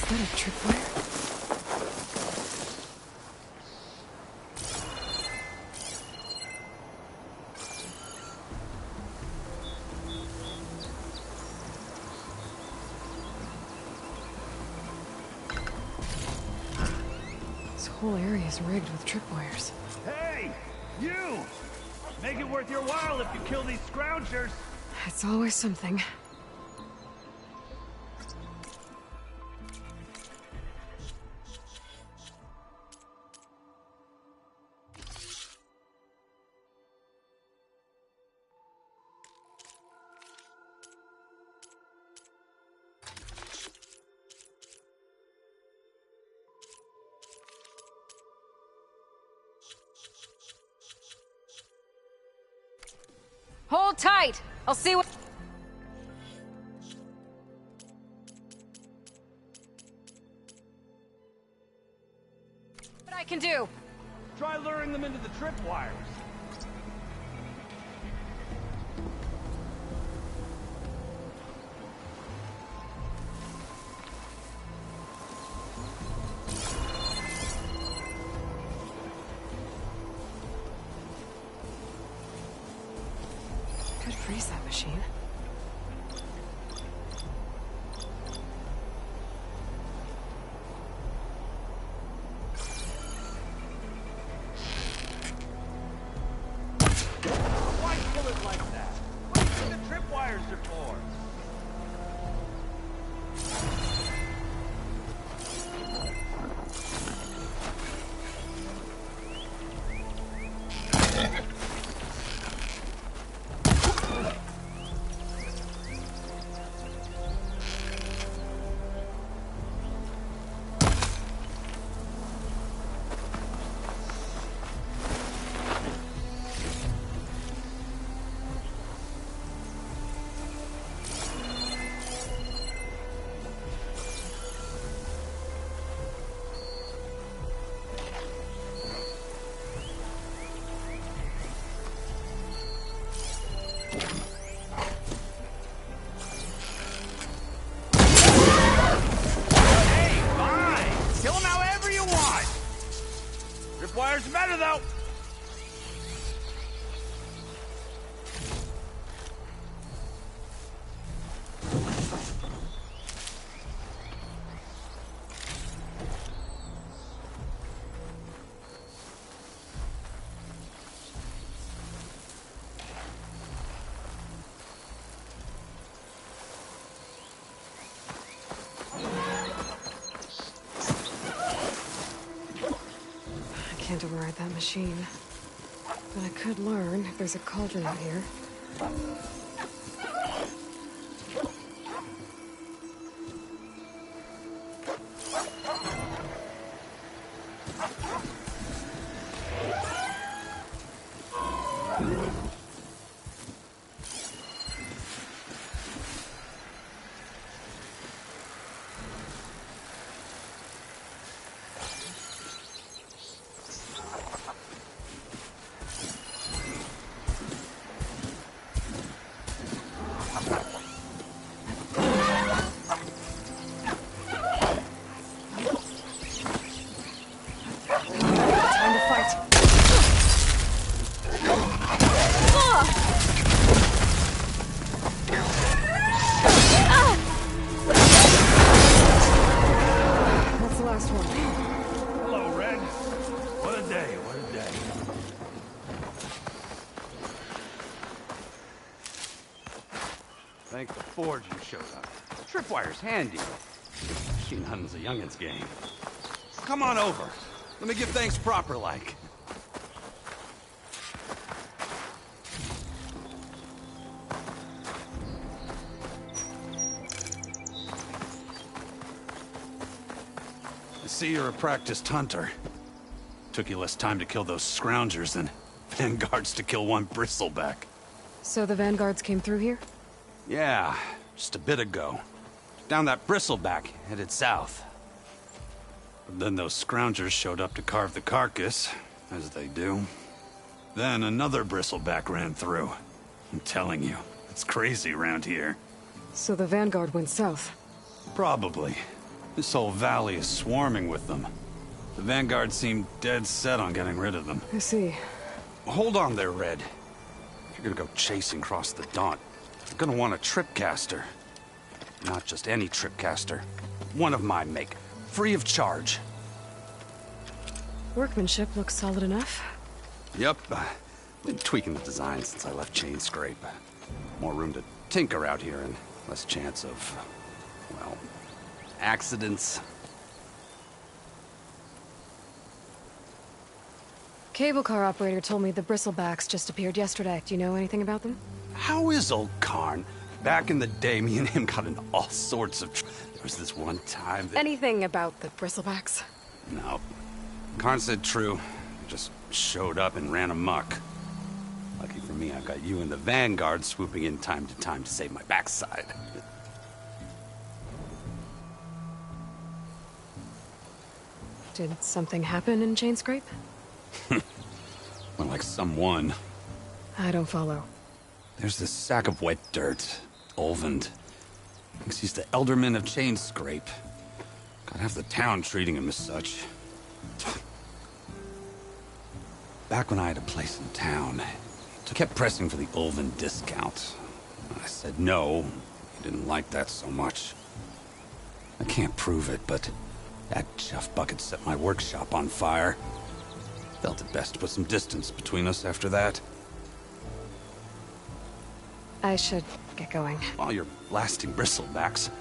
that a tripwire? This whole area is rigged with tripwires. Hey! You! Make it worth your while if you kill these scroungers! It's always something. Hold tight! I'll see what I can do. Try luring them into the tripwires. Could freeze that machine. Why pull it like that? What do you think the tripwires are for? Tripwires are better, though! I can't override that machine. But I could learn if there's a cauldron out here. Thank the Forge you showed up. Tripwire's handy. Machine hunting's a youngin's game. Come on over. Let me give thanks proper like. I see you're a practiced hunter. Took you less time to kill those scroungers than vanguards to kill one bristleback. So the vanguards came through here? Yeah, just a bit ago. Down that bristleback, headed south. But then those scroungers showed up to carve the carcass, as they do. Then another bristleback ran through. I'm telling you, it's crazy around here. So the vanguard went south? Probably. This whole valley is swarming with them. The Vanguard seem dead set on getting rid of them. I see. Hold on there, Red. If you're gonna go chasing across the Daunt, you're gonna want a tripcaster. Not just any tripcaster. One of my make. Free of charge. Workmanship looks solid enough. Yep. Been tweaking the design since I left Chain Scrape. More room to tinker out here and less chance of, well, accidents. Cable car operator told me the Bristlebacks just appeared yesterday. Do you know anything about them? How is old Karn? Back in the day, me and him got into all sorts of There was this one time that... Anything about the Bristlebacks? No. Karn said true. Just showed up and ran amok. Lucky for me, I've got you and the Vanguard swooping in time to time to save my backside. Did something happen in Chain Scrape? More like someone. I don't follow. There's this sack of wet dirt. Olvend. Thinks he's the Elderman of Chain Scrape. Got half the town treating him as such. Back when I had a place in town, he kept pressing for the Olvend discount. I said no. He didn't like that so much. I can't prove it, but that chuff bucket set my workshop on fire. Felt it best to put some distance between us after that. I should get going. While you're blasting Bristlebacks,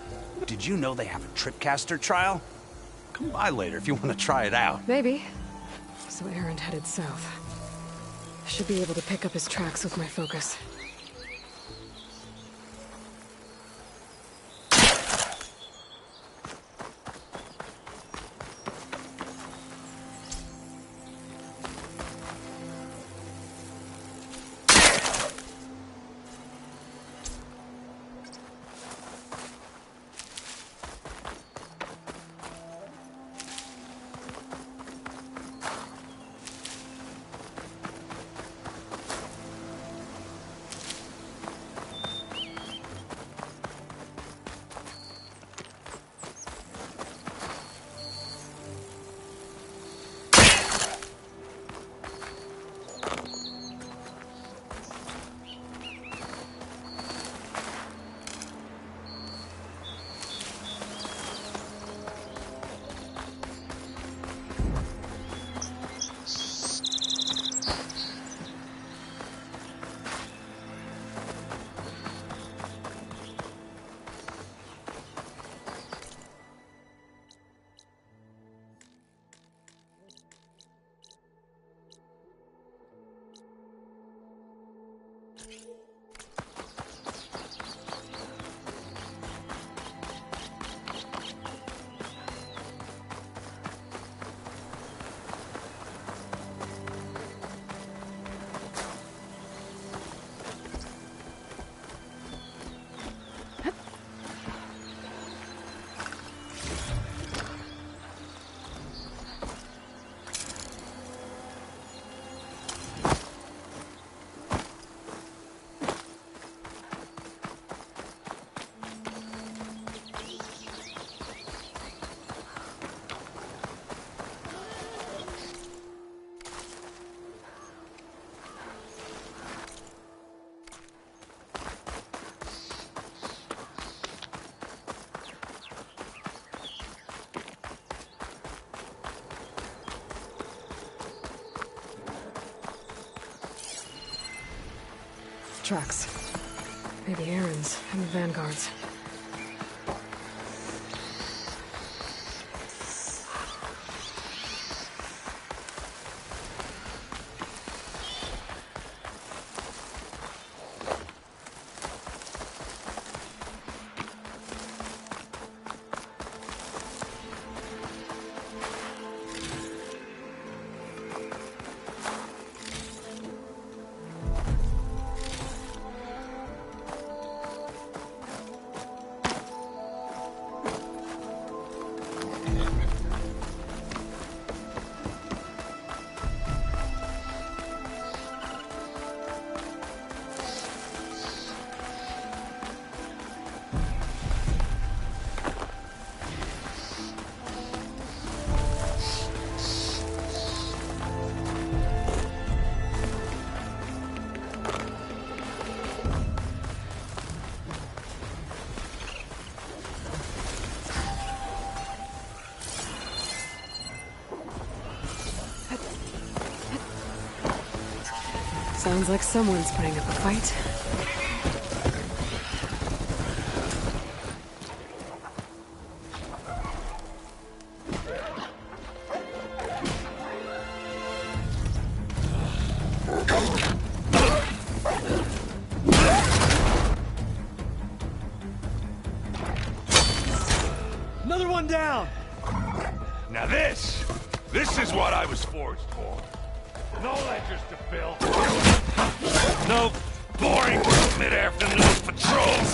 did you know they have a tripcaster trial? Come by later if you want to try it out. Maybe. So Erend headed south. I should be able to pick up his tracks with my focus. Tracks. Maybe Erend's and the Vanguard's. Sounds like someone's putting up a fight. Another one down! Now this is what I was forged for. No ledgers to fill. No boring mid-afternoon patrols.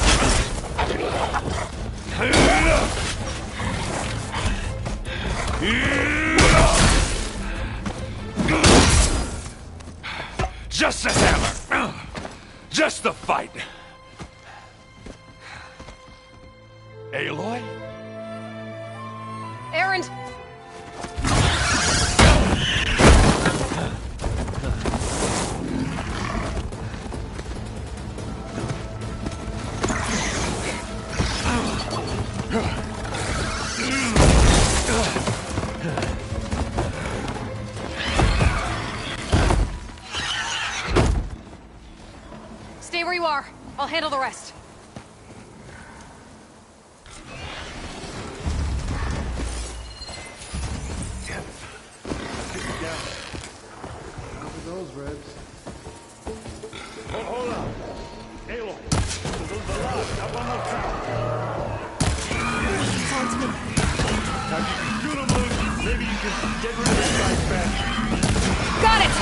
Just a hammer. Just the fight. Aloy? Erend! Stay where you are. I'll handle the rest. Those ribs. Hold on. Aloy. There's a lot. Got one more time. Sounds good. Now you can shoot him loose. Maybe you can get rid of this guy fast. Got it!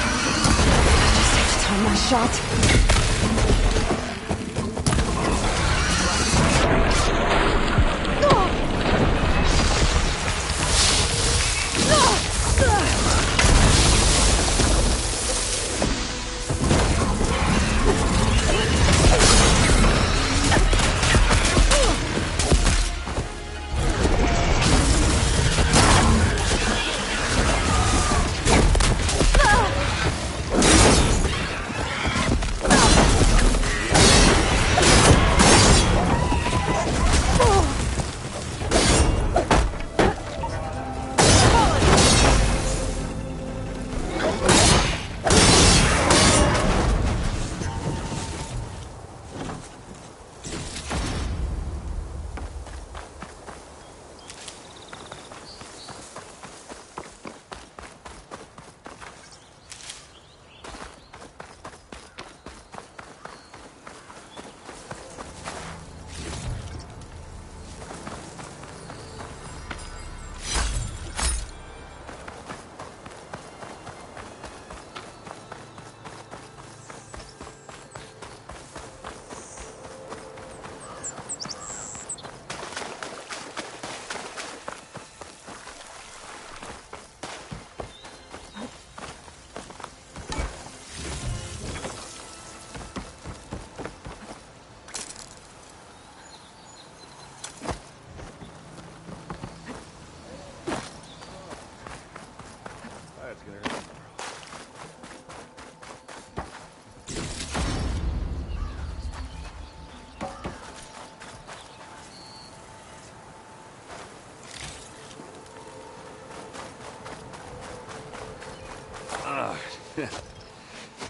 Just have to time my shot.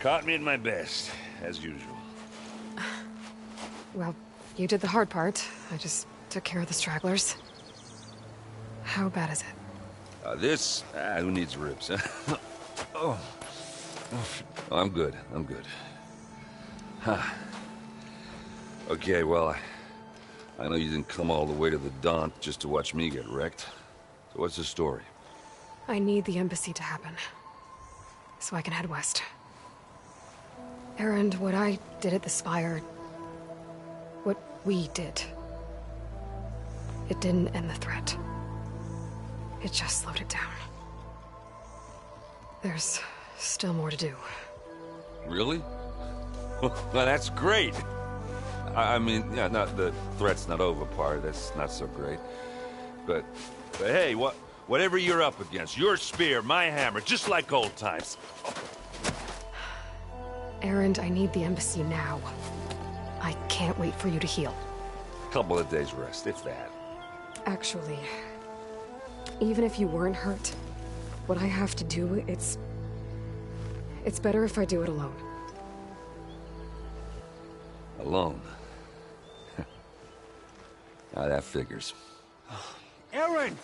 Caught me at my best, as usual. Well, you did the hard part. I just took care of the stragglers. How bad is it? Who needs ribs? Oh, I'm good. I'm good. Huh. Okay, well, I know you didn't come all the way to the Daunt just to watch me get wrecked. So what's the story? I need the embassy to happen, so I can head west. Erend, what I did at the Spire, what we did, it didn't end the threat. It just slowed it down. There's still more to do. Really? Well, that's great. I mean, yeah, not the threat's not over part. That's not so great. But hey, whatever you're up against, your spear, my hammer, just like old times. Erend, I need the embassy now. I can't wait for you to heal. Couple of days rest, if that. Actually, even if you weren't hurt, what I have to do, it's better if I do it alone. Alone. Now that figures. Aaron!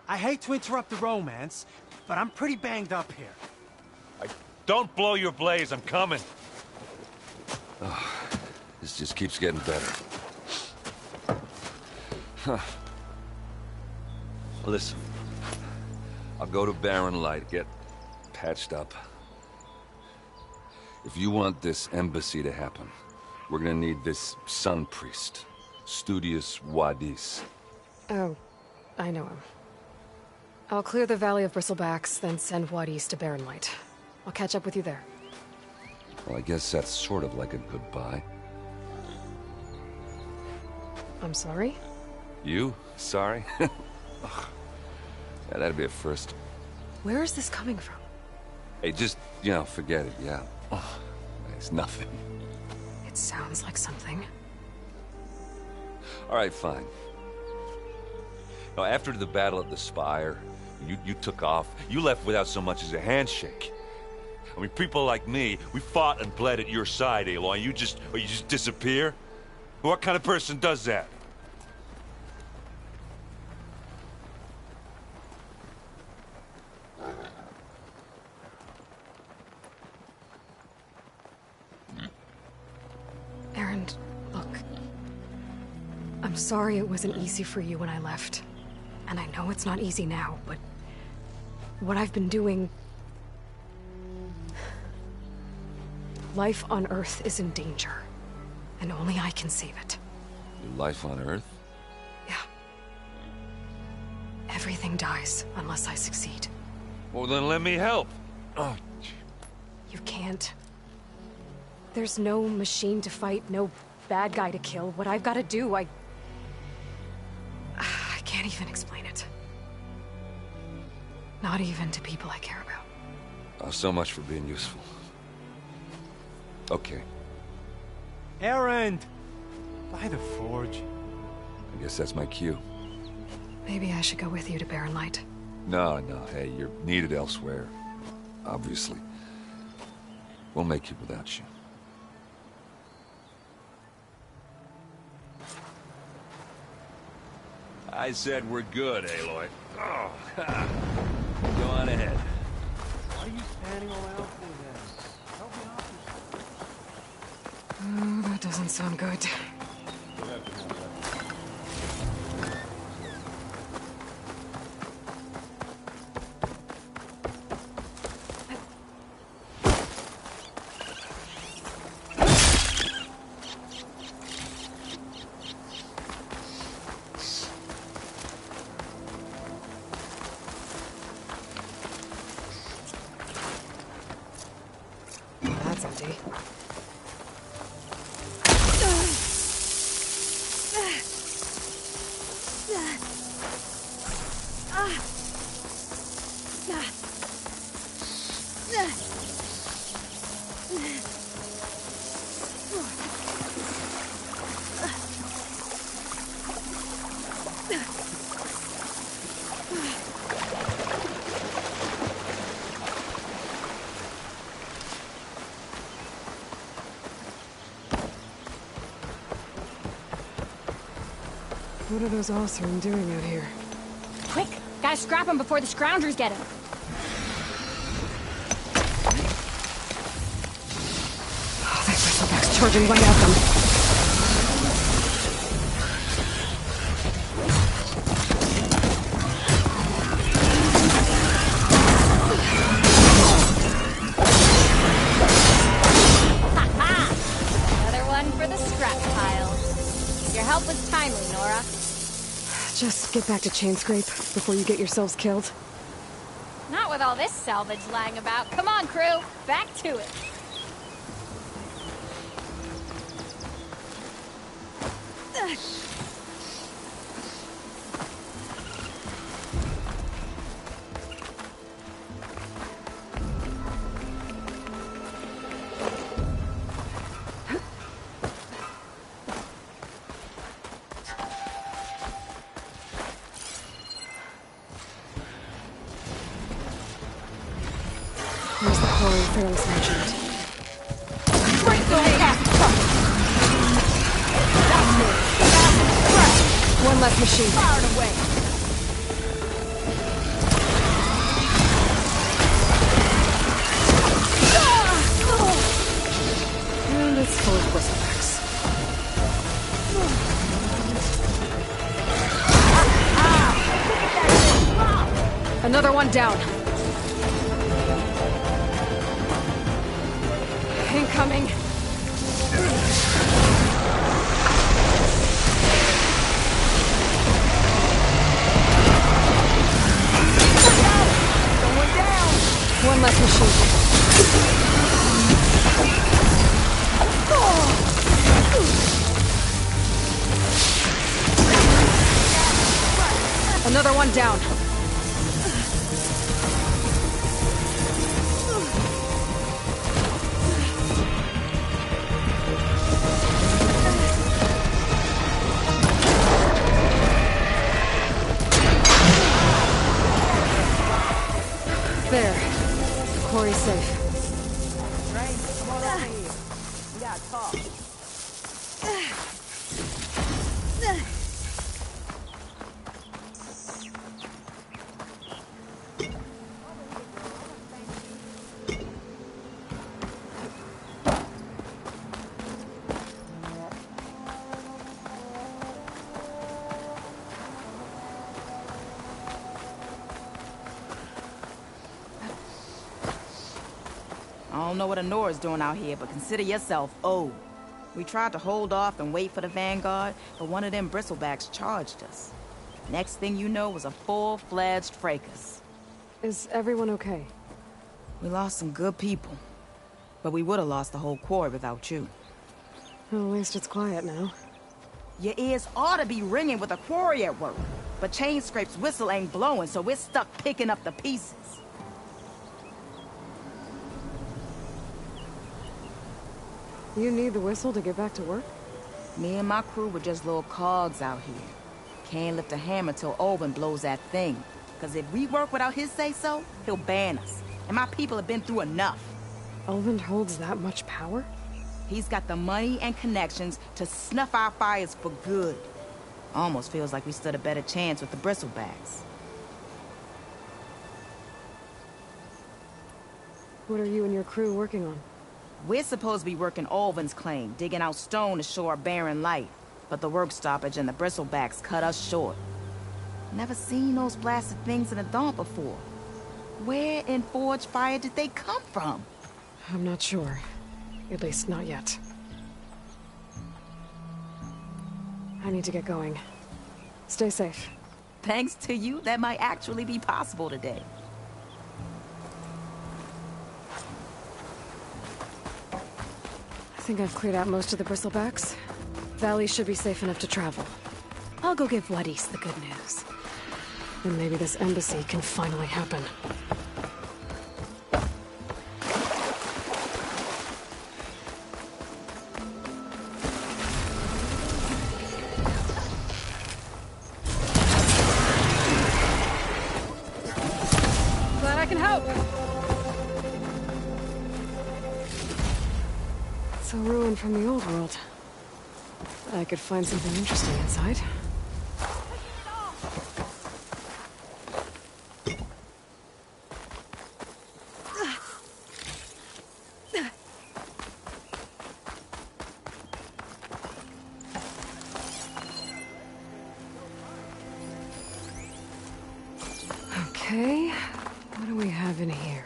I hate to interrupt the romance, but I'm pretty banged up here. Don't blow your blaze, I'm coming. Oh, this just keeps getting better. Huh. Listen, I'll go to Barren Light, get patched up. If you want this embassy to happen, we're gonna need this Sun Priest, Studius Wadis. Oh, I know him. I'll clear the Valley of Bristlebacks, then send Wadis to Barren Light. I'll catch up with you there. Well, I guess that's sort of like a goodbye. I'm sorry? You? Sorry? Ugh. Yeah, that'd be a first. Where is this coming from? Hey, just, forget it, yeah. Oh, it's nothing. It sounds like something. All right, fine. Now, after the battle at the Spire, you took off. You left without so much as a handshake. I mean, people like me, we fought and bled at your side, Aloy. You just disappear? What kind of person does that? Aaron, look. I'm sorry it wasn't easy for you when I left. And I know it's not easy now, but what I've been doing... Life on Earth is in danger, and only I can save it. Your life on Earth? Yeah. Everything dies unless I succeed. Well, then let me help. Oh. You can't. There's no machine to fight, no bad guy to kill. What I've got to do, I can't even explain it. Not even to people I care about. Oh, so much for being useful. Okay. Aaron! By the Forge. I guess that's my cue. Maybe I should go with you to Barren Light. No, hey, you're needed elsewhere. Obviously. We'll make it without you. I said we're good, Aloy. Oh, go on ahead. Why are you standing around for then? Oh, that doesn't sound good. That's empty. What are those Oseram doing out here? Quick! Gotta scrap him before the Scroungers get him. Oh, that Bristleback's charging right at them. Another one for the scrap pile. Your help was timely, Nora. Just get back to Chainscrape before you get yourselves killed. Not with all this salvage lying about. Come on, crew. Back to it. Where's the quarry Fearless mentioned? Right, go ahead. One less machine. Far away. And it's full of bristlebacks. Another one down. Incoming. One less machine. Another one down. There. Quarry's safe. Come on over here. We gotta talk. I don't know what Honora's doing out here, but consider yourself owed. We tried to hold off and wait for the Vanguard, but one of them bristlebacks charged us. Next thing you know was a full-fledged fracas. Is everyone okay? We lost some good people, but we would have lost the whole quarry without you. Well, at least it's quiet now. Your ears ought to be ringing with a quarry at work, but Chainscrape's whistle ain't blowing, so we're stuck picking up the pieces. You need the whistle to get back to work? Me and my crew were just little cogs out here. Can't lift a hammer till Olvin blows that thing. Cause if we work without his say-so, he'll ban us. And my people have been through enough. Olvin holds that much power? He's got the money and connections to snuff our fires for good. Almost feels like we stood a better chance with the bristlebacks. What are you and your crew working on? We're supposed to be working Olvin's claim, digging out stone to show our barren light. But the work stoppage and the bristlebacks cut us short. Never seen those blasted things in the dawn before. Where in Forge Fire did they come from? I'm not sure. At least not yet. I need to get going. Stay safe. Thanks to you, that might actually be possible today. I think I've cleared out most of the bristlebacks. Valley should be safe enough to travel. I'll go give Wadis the good news. And maybe this embassy can finally happen. Glad I can help! It's a ruin from the old world. I could find something interesting inside. Okay, what do we have in here?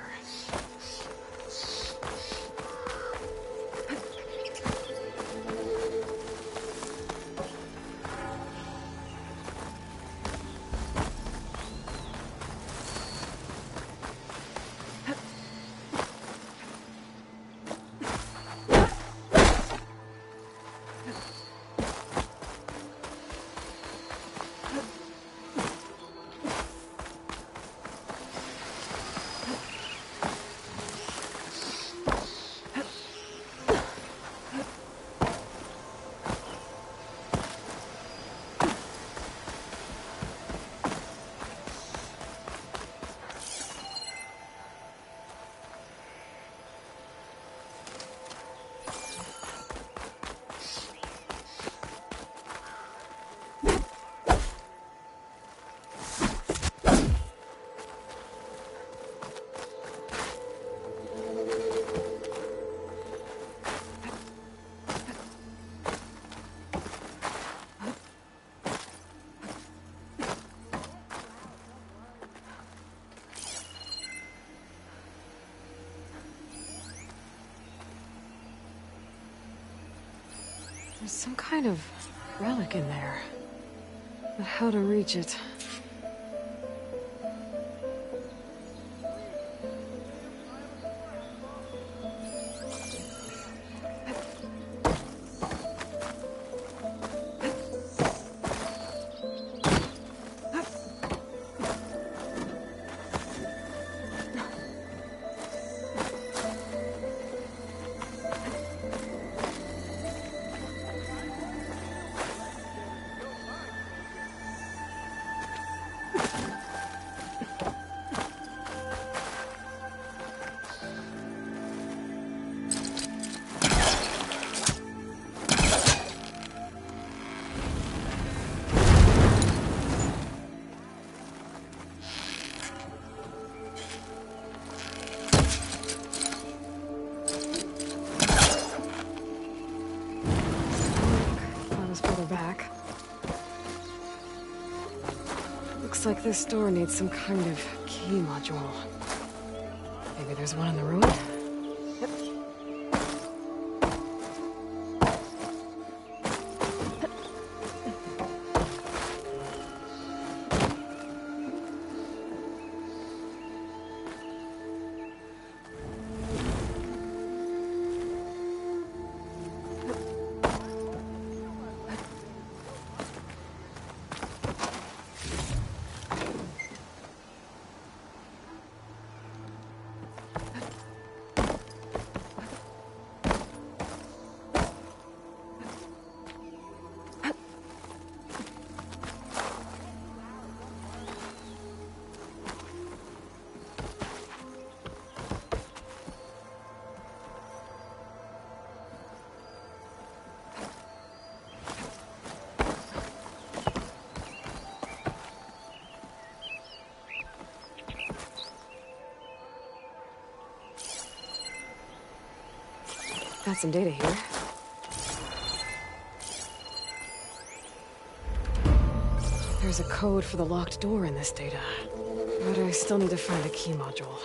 There's some kind of relic in there. But how to reach it? Looks like this door needs some kind of key module. Maybe there's one in the room? Got some data here. There's a code for the locked door in this data. But I still need to find the key module.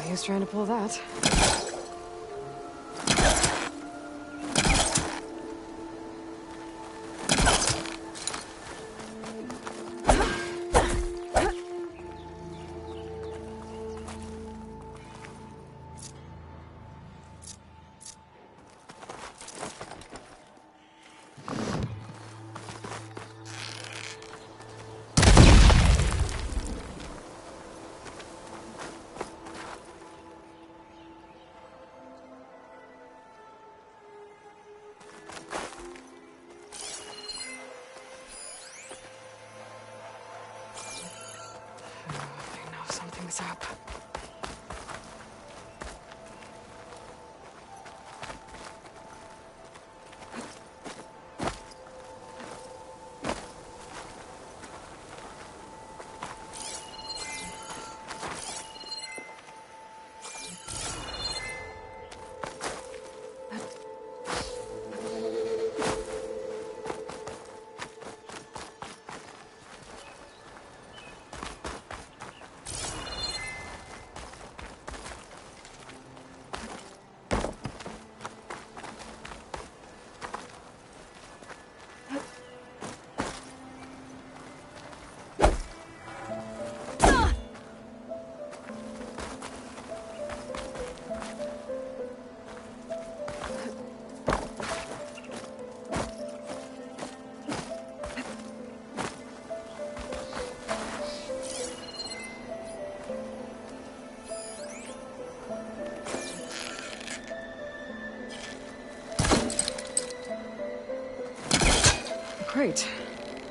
He was trying to pull that. Up.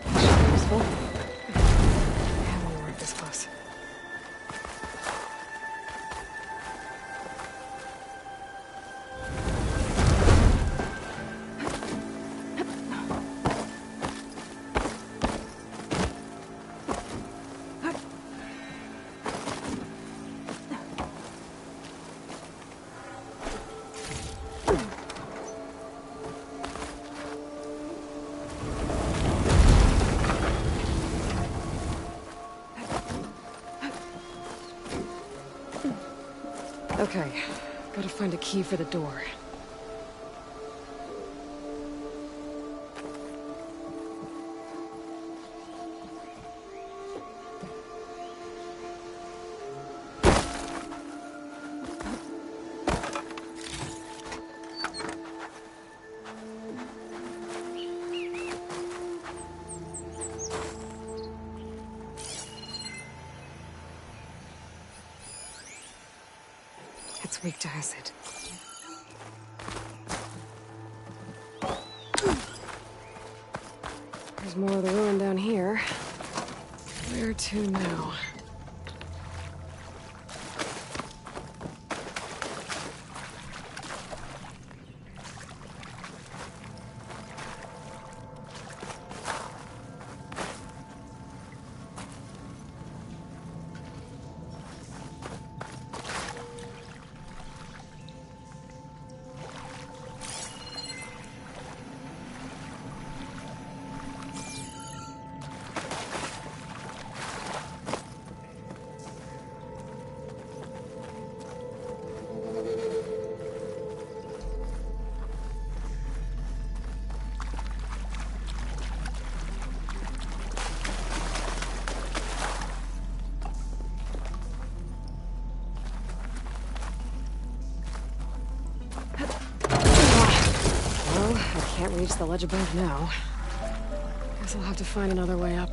Useful. I haven't worked this close. Okay, gotta find a key for the door. It's weak to acid. There's more of the ruin down here. Where to now? Can't reach the ledge above now. Guess I'll have to find another way up.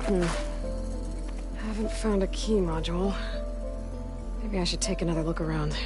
Haven't found a key module. Maybe I should take another look around.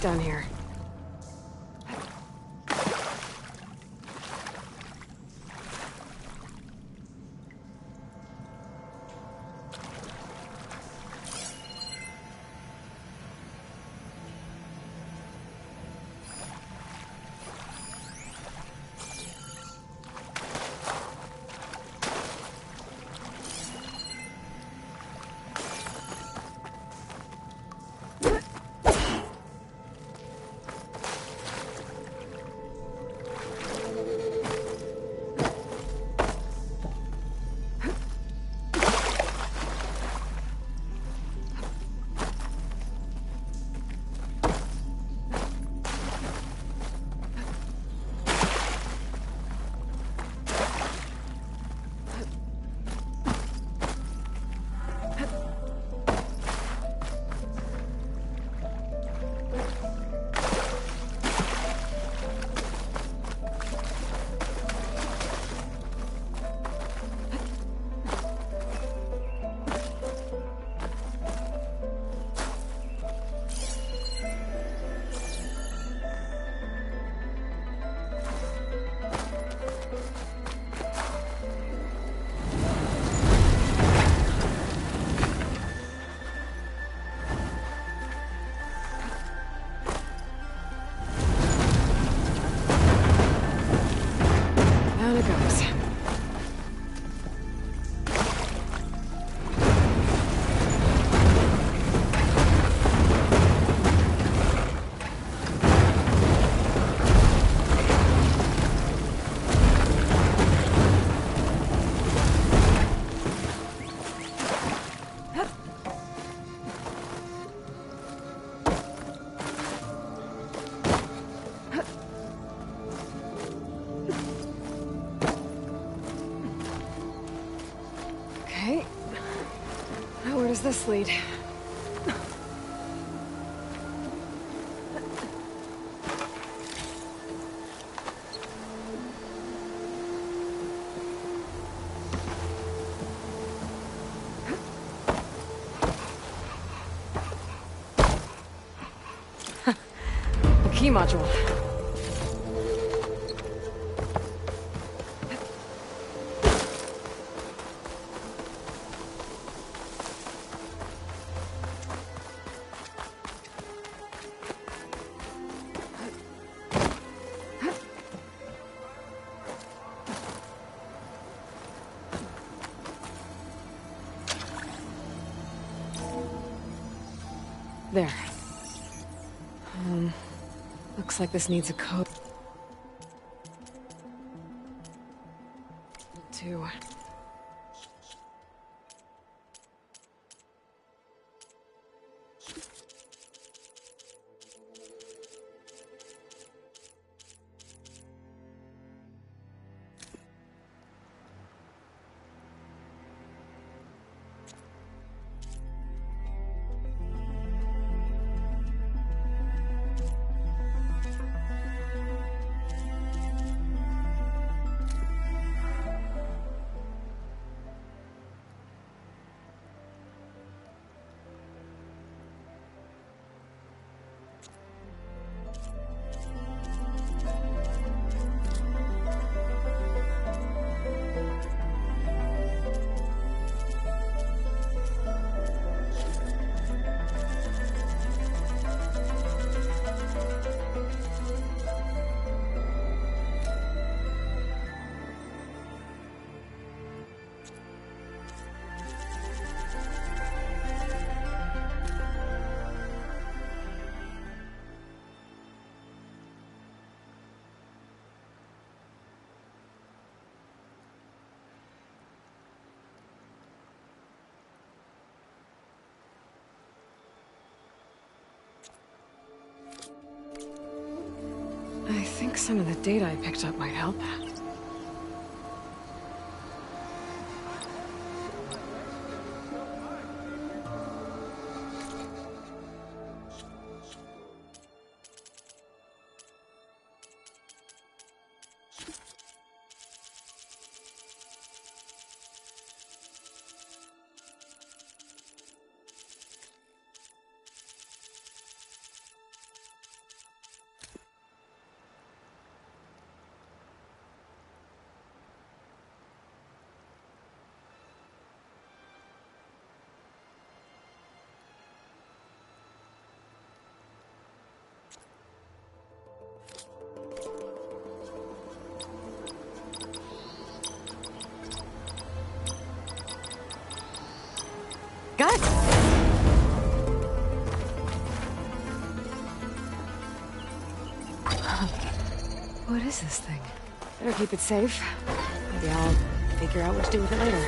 Down here. Okay. Now where does this lead? The key module. There. Looks like this needs a code. Two. I think some of the data I picked up might help. Got it! What is this thing? Better keep it safe. Maybe I'll figure out what to do with it later.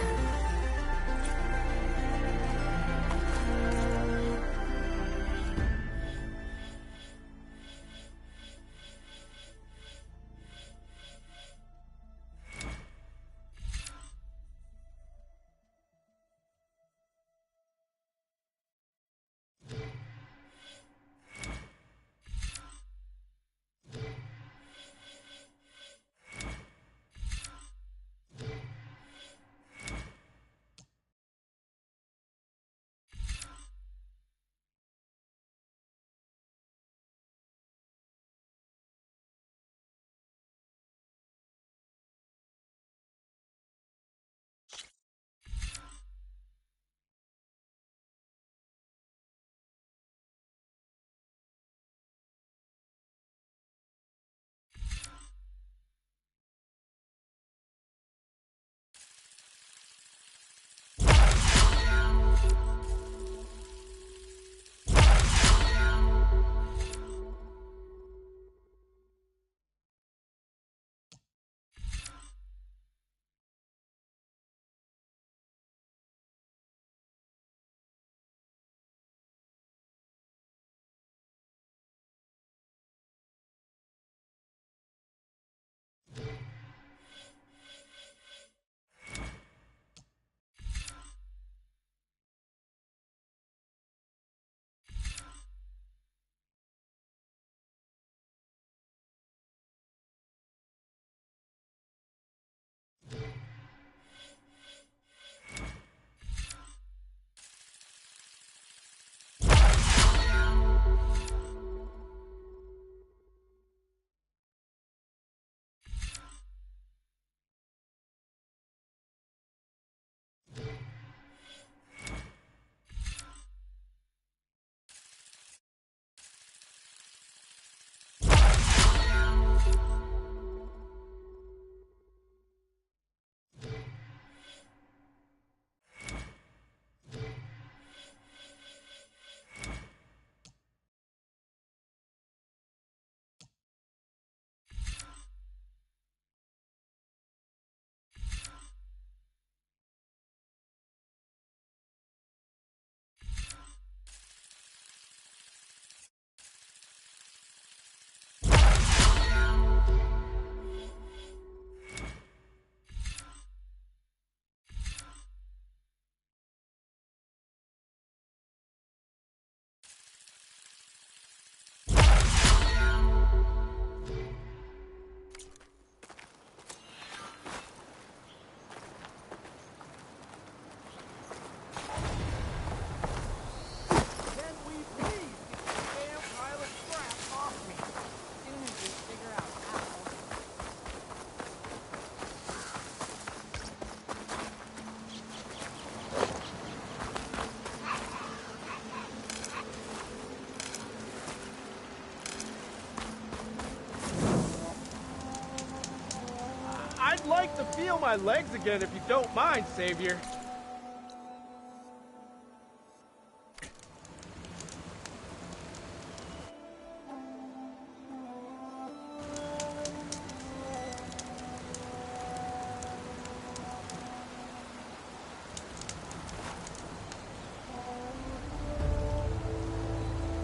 like to feel my legs again if you don't mind, Savior.